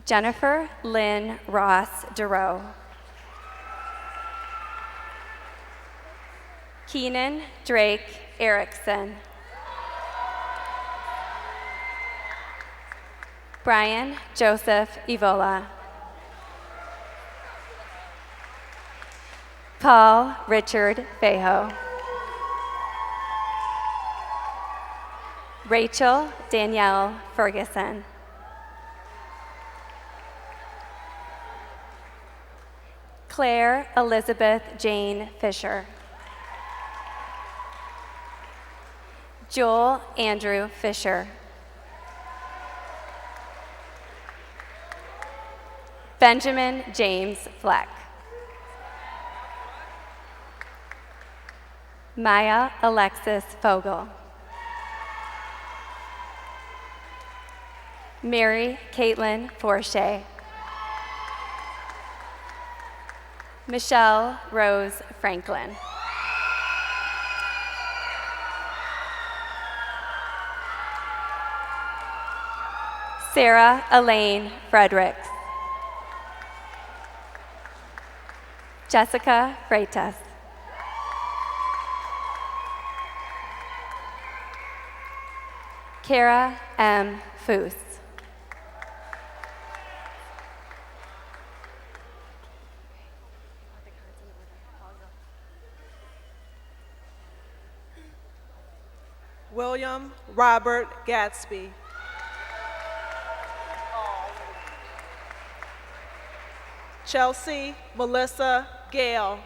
Jennifer Lynn Ross Durow. Keenan Drake Erickson. Brian Joseph Evola. Paul Richard Fejo. Rachel Danielle Ferguson. Claire Elizabeth Jane Fisher. Joel Andrew Fisher. Benjamin James Fleck. Maya Alexis Fogel. Mary Caitlin Forche. Michelle Rose Franklin. Sarah Elaine Fredericks. Jessica Freitas. Kara M. Foose. William Robert Gatsby. Chelsea Melissa Gale.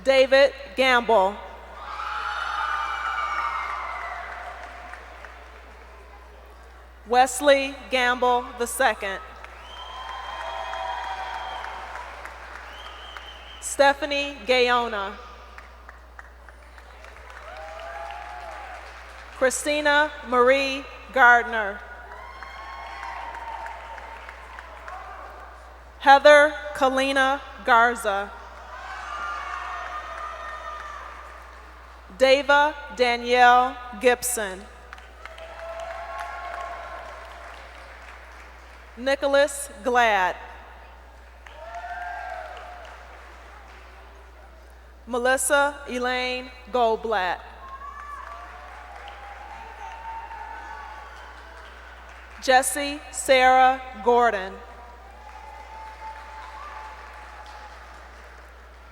David Gamble. Wesley Gamble II. Stephanie Gayona. Christina Marie Gardner. Heather Kalina Garza. Dava Danielle Gibson. Nicholas Glad. Melissa Elaine Goldblatt. Jessie Sarah Gordon.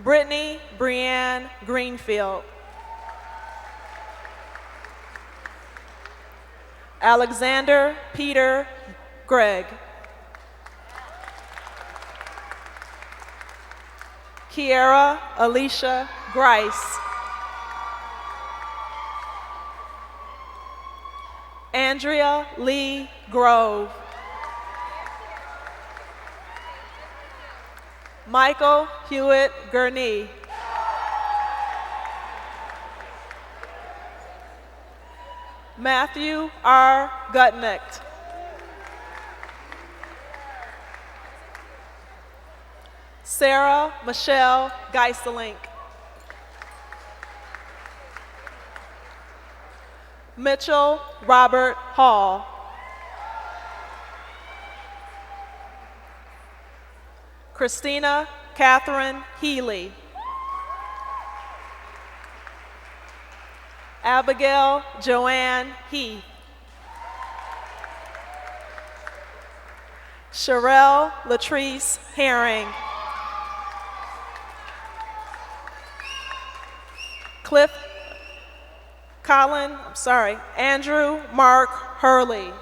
Brittany Brianne Greenfield. Alexander Peter Gregg. Kiera Alicia Grice. Andrea Lee Grove. Michael Hewitt Gurney. Matthew R. Gutnicht. Sarah Michelle Geiselink. Mitchell Robert Hall. Christina Catherine Healy. Abigail Joanne Heath. Sherelle Latrice Herring. Andrew Mark Hurley.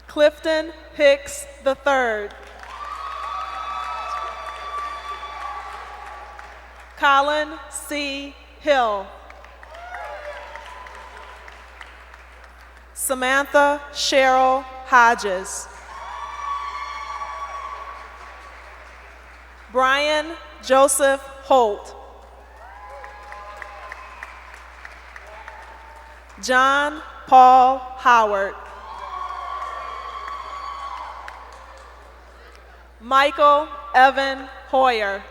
Clifton Hicks III. Colin C. Hill. Samantha Cheryl Hodges. Brian Joseph Holt. John Paul Howard. Michael Evan Hoyer.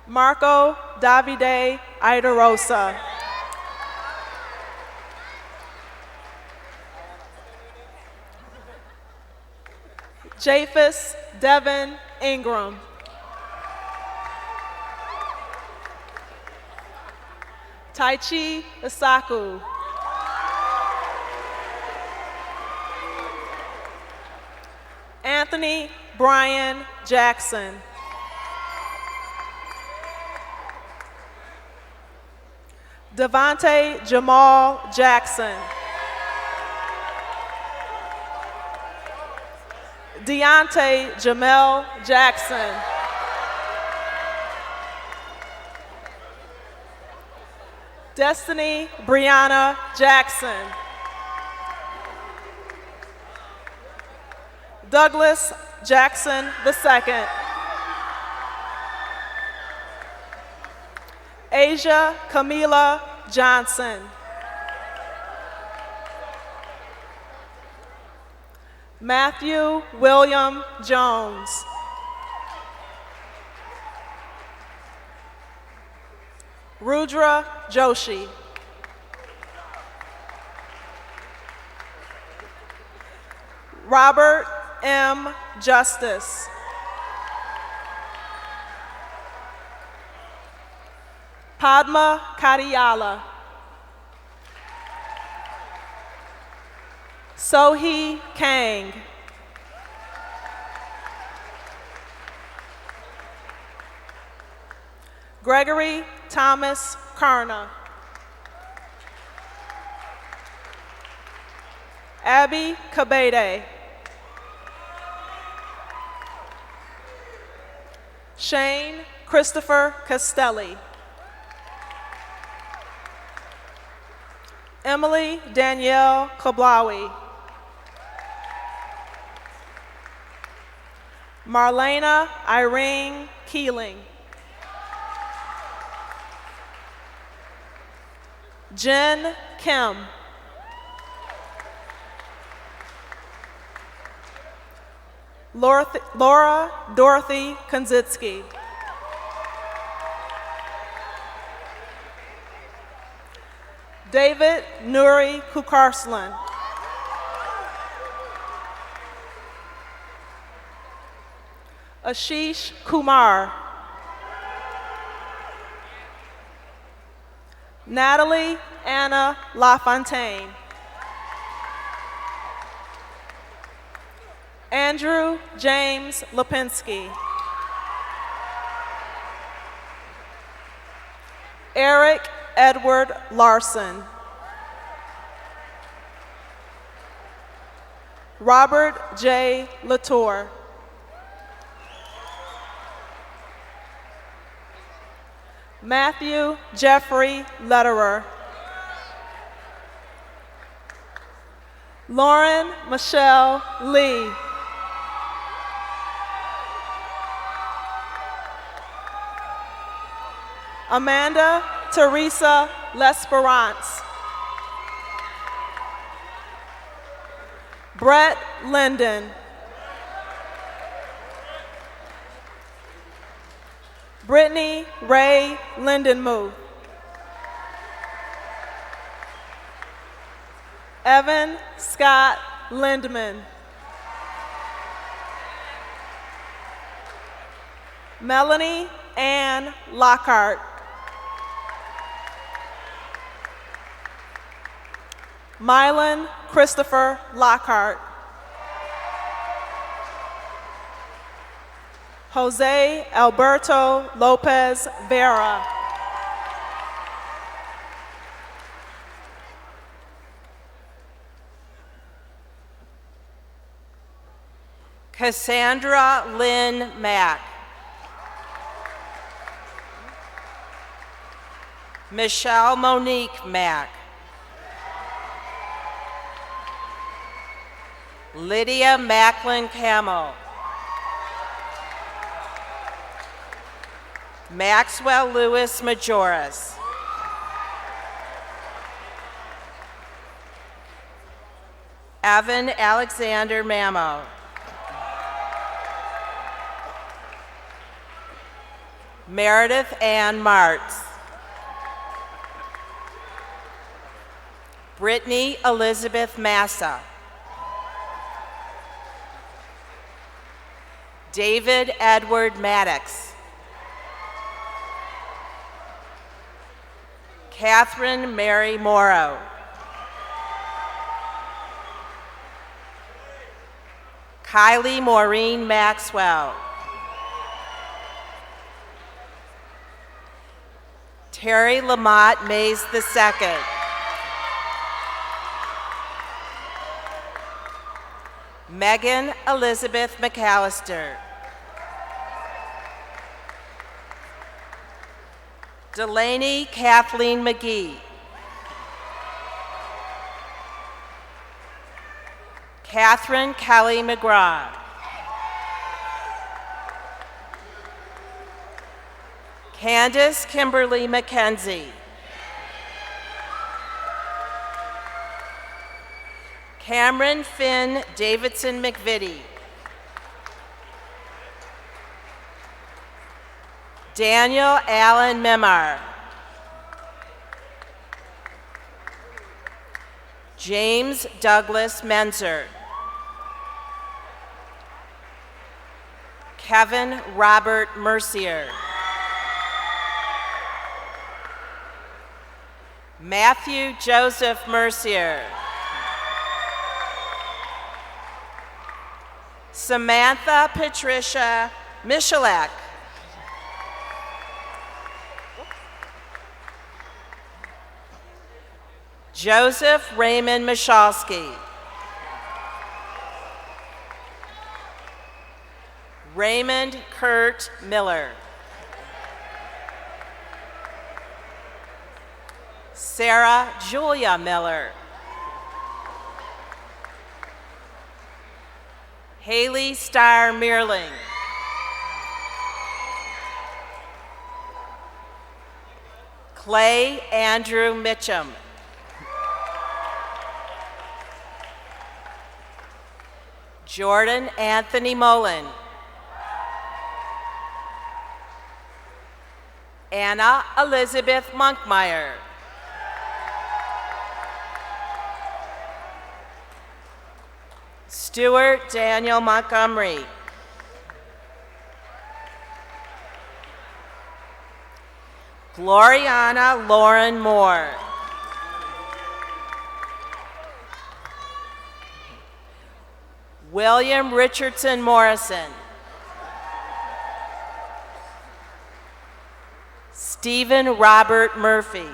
Marco Davide Idarosa. Japhus Devin Ingram. Taichi Isaku. Anthony Brian Jackson. Devontae Jamal Jackson. Deontay Jamel Jackson. Destiny Brianna Jackson. Douglas Jackson II. Asia Camila Johnson. Matthew William Jones. Rudra Joshi. Robert M. Justice. Padma Kadiyala. Sohee Kang. Gregory Thomas Karna. Abby Kabede. Shane Christopher Castelli. Emily Danielle Kablawi. Marlena Irene Keeling. Jen Kim. Laura Dorothy Konzitsky. David Nuri Kukarslan. Ashish Kumar. Natalie Anna LaFontaine. Andrew James Lipinski. Eric Edward Larson. Robert J. Latour. Matthew Jeffrey Lederer. Lauren Michelle Lee. Amanda Teresa L'Esperance. Brett Linden. Brittany Ray Lindenmuth. Evan Scott Lindman. Melanie Ann Lockhart. Mylan Christopher Lockhart. Jose Alberto Lopez Vera. Cassandra Lynn Mack. Michelle Monique Mack. Lydia Macklin Camel. Maxwell Lewis Majoris. Evan Alexander Mamo. Meredith Ann Martz. Brittany Elizabeth Massa. David Edward Maddox. Catherine Mary Morrow. Kylie Maureen Maxwell. Terry Lamont Mays II. Megan Elizabeth McAllister. Delaney Kathleen McGee. Catherine Kelly McGraw. Candace Kimberly McKenzie. Cameron Finn Davidson McVitie. Daniel Allen Memar. James Douglas Menzer. Kevin Robert Mercier. Matthew Joseph Mercier. Samantha Patricia Michalak. Joseph Raymond Michalski. Raymond Kurt Miller. Sarah Julia Miller. Haley Starr Meerling. Clay Andrew Mitchum. Jordan Anthony Mullen. Anna Elizabeth Monkmeyer. Stuart Daniel Montgomery. Gloriana Lauren Moore. William Richardson Morrison. Stephen Robert Murphy.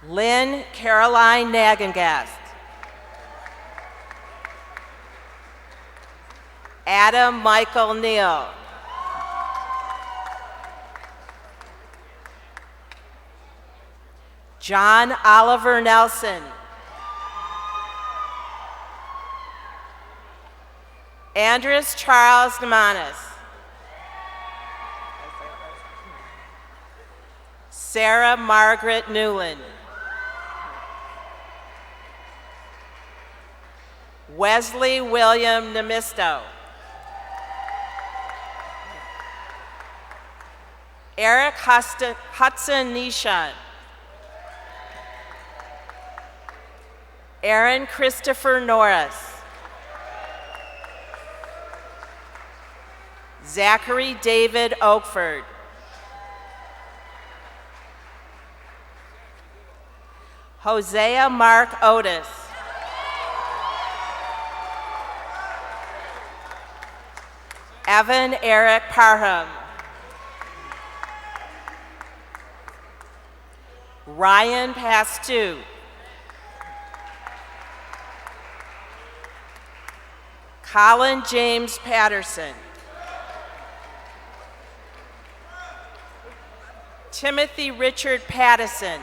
Lynn Caroline Nagengast. Adam Michael Neal. John Oliver Nelson. Andres Charles Nemanis. Sarah Margaret Newland. Wesley William Nemisto. Eric Hudson Nishan. Aaron Christopher Norris. Zachary David Oakford. Hosea Mark Otis. Evan Eric Parham. Ryan Pastu. Colin James Patterson. Timothy Richard Pattison.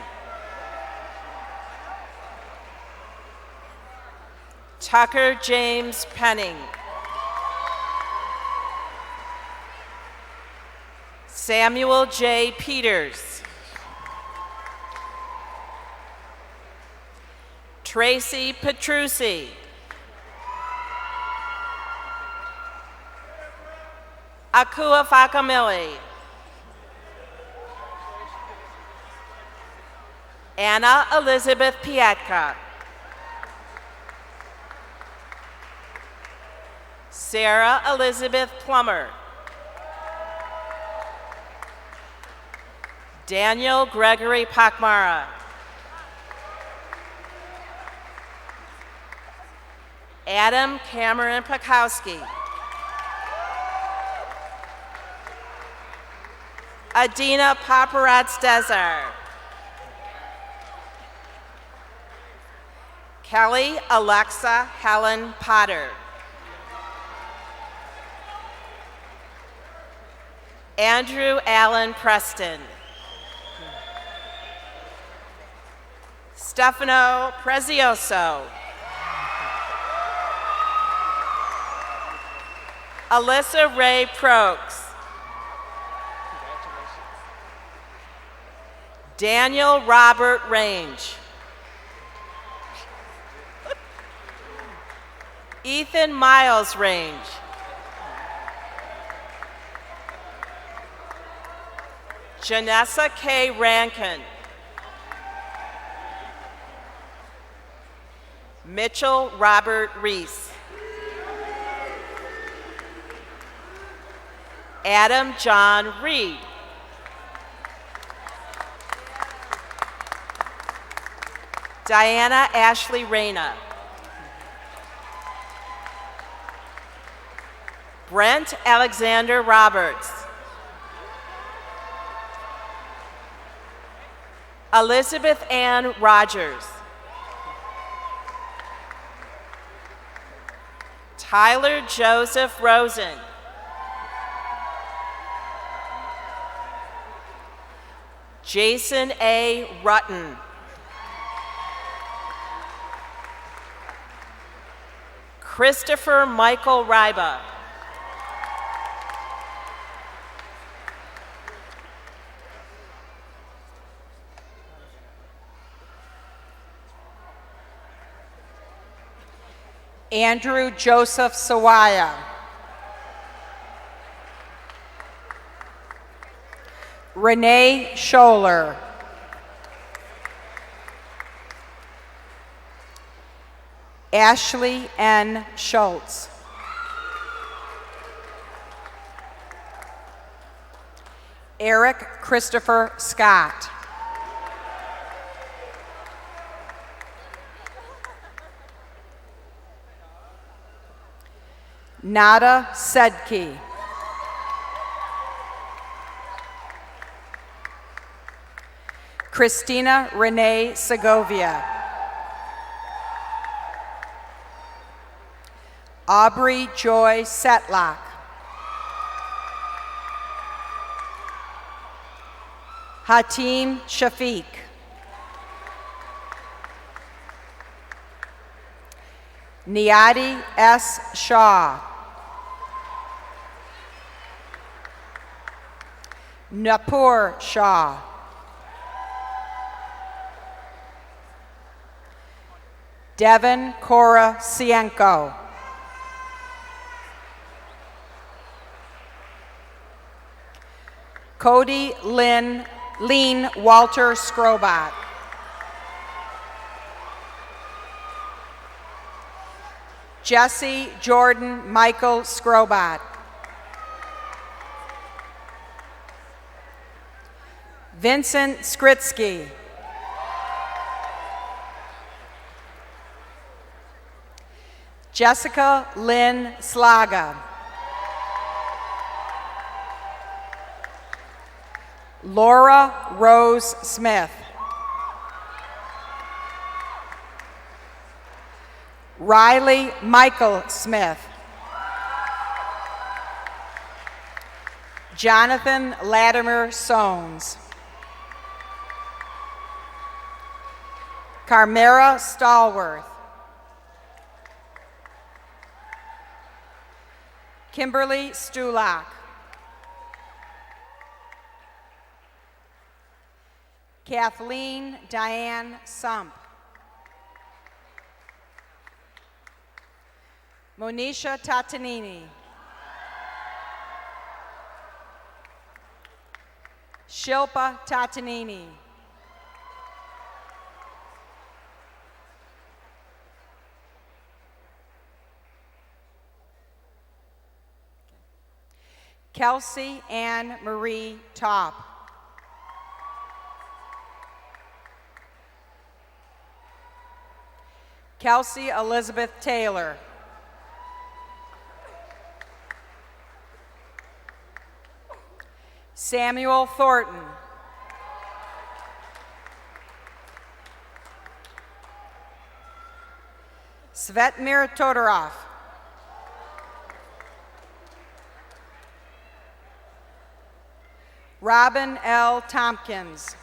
Tucker James Penning. Samuel J. Peters. Tracy Petrucci. Akua Fakamili. Anna Elizabeth Piatka. Sarah Elizabeth Plummer. Daniel Gregory Pakmara. Adam Cameron Pakowski. Adina Paparazz Desar. Kelly Alexa Helen Potter. Andrew Allen Preston. Stefano Prezioso. Alyssa Ray Prokes. Daniel Robert Range. Ethan Miles Range. Janessa K. Rankin. Mitchell Robert Reese. Adam John Reed. Diana Ashley Reyna. Brent Alexander Roberts. Elizabeth Ann Rogers. Tyler Joseph Rosen. Jason A. Rutten. Christopher Michael Ryba. Andrew Joseph Sawaya. Renee Scholler. Ashley N. Schultz. Eric Christopher Scott. Nada Sedke. Christina Renee Segovia. Aubrey Joy Setlock. Hatim Shafiq. Niadi S. Shaw. Napur Shah. Devin Cora Cienko. Cody Lean Walter Scrobot. Jesse Jordan Michael Scrobot. Vincent Skritsky. Jessica Lynn Slaga. Laura Rose Smith. Riley Michael Smith. Jonathan Latimer Soames. Carmera Stallworth. Kimberly Stulak. Kathleen Diane Sump. Monisha Tatanini. Shilpa Tatanini. Kelsey Ann Marie Top. Kelsey Elizabeth Taylor. Samuel Thornton. Svetmir Todorov. Robin L. Tompkins.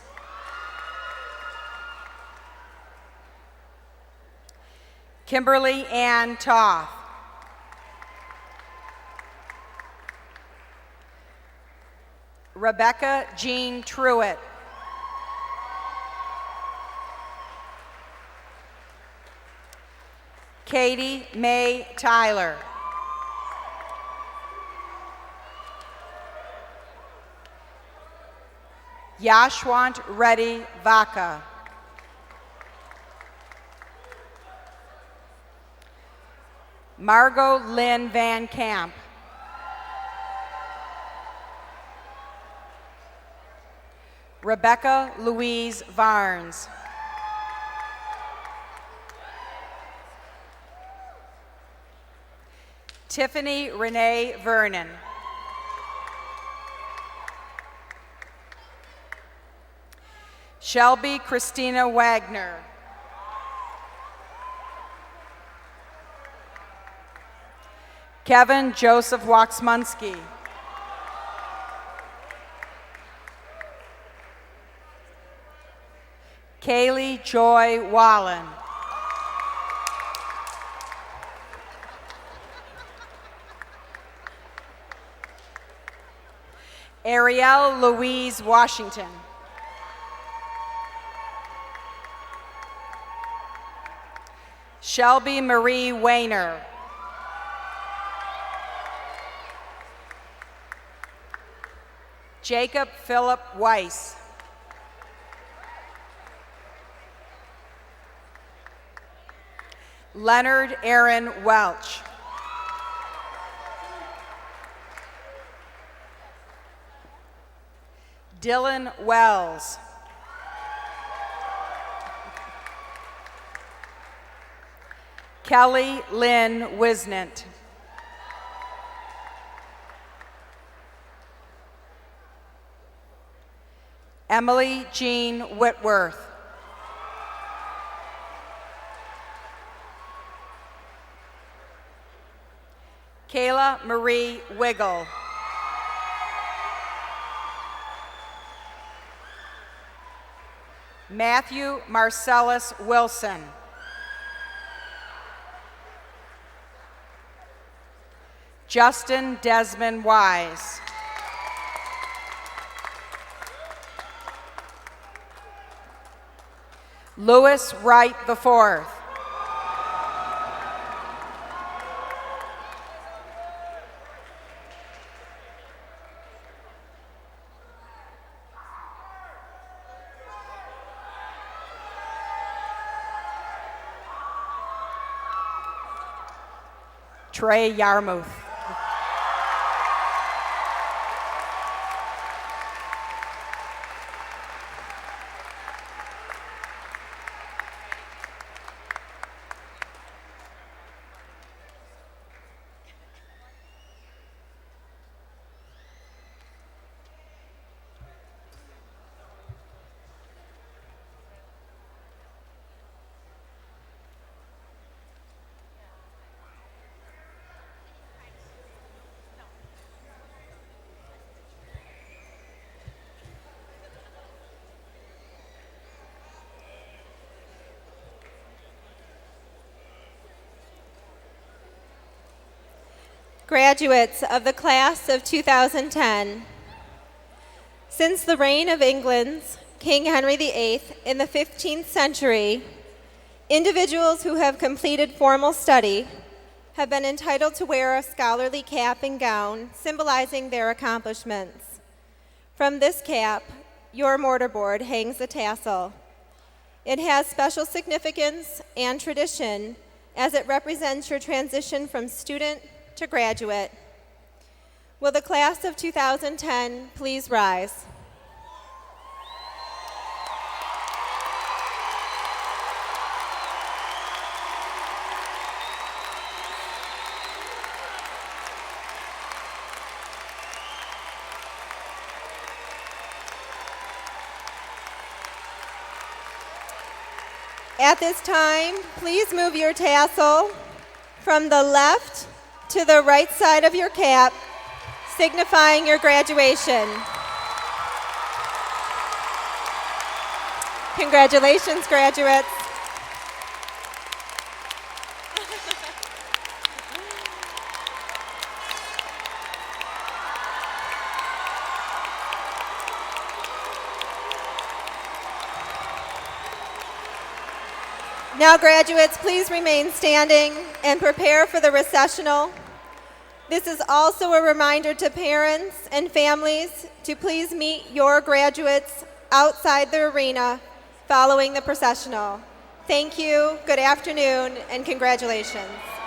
Kimberly Ann Toth. Rebecca Jean Truitt. Katie Mae Tyler. Yashwant Reddy Vaca. Margot Lynn Van Camp. Rebecca Louise Varnes. Tiffany Renee Vernon. Shelby Christina Wagner. Kevin Joseph Waxmunsky. Kaylee Joy Wallen. Ariel Louise Washington. Shelby Marie Wayner. Jacob Philip Weiss. Leonard Aaron Welch. Dylan Wells. Kelly Lynn Wisnant. Emily Jean Whitworth. Kayla Marie Wiggle. Matthew Marcellus Wilson. Justin Desmond Wise. Louis Wright IV. Trey Yarmouth. Graduates of the class of 2010, since the reign of England's King Henry VIII in the 15th century, individuals who have completed formal study have been entitled to wear a scholarly cap and gown symbolizing their accomplishments. From this cap, your mortarboard hangs a tassel. It has special significance and tradition as it represents your transition from student to graduate. Will the class of 2010 please rise? At this time, please move your tassel from the left to the right side of your cap, signifying your graduation. Congratulations, graduates. Now, graduates, please remain standing and prepare for the recessional. This is also a reminder to parents and families to please meet your graduates outside the arena following the processional. Thank you, good afternoon, and congratulations.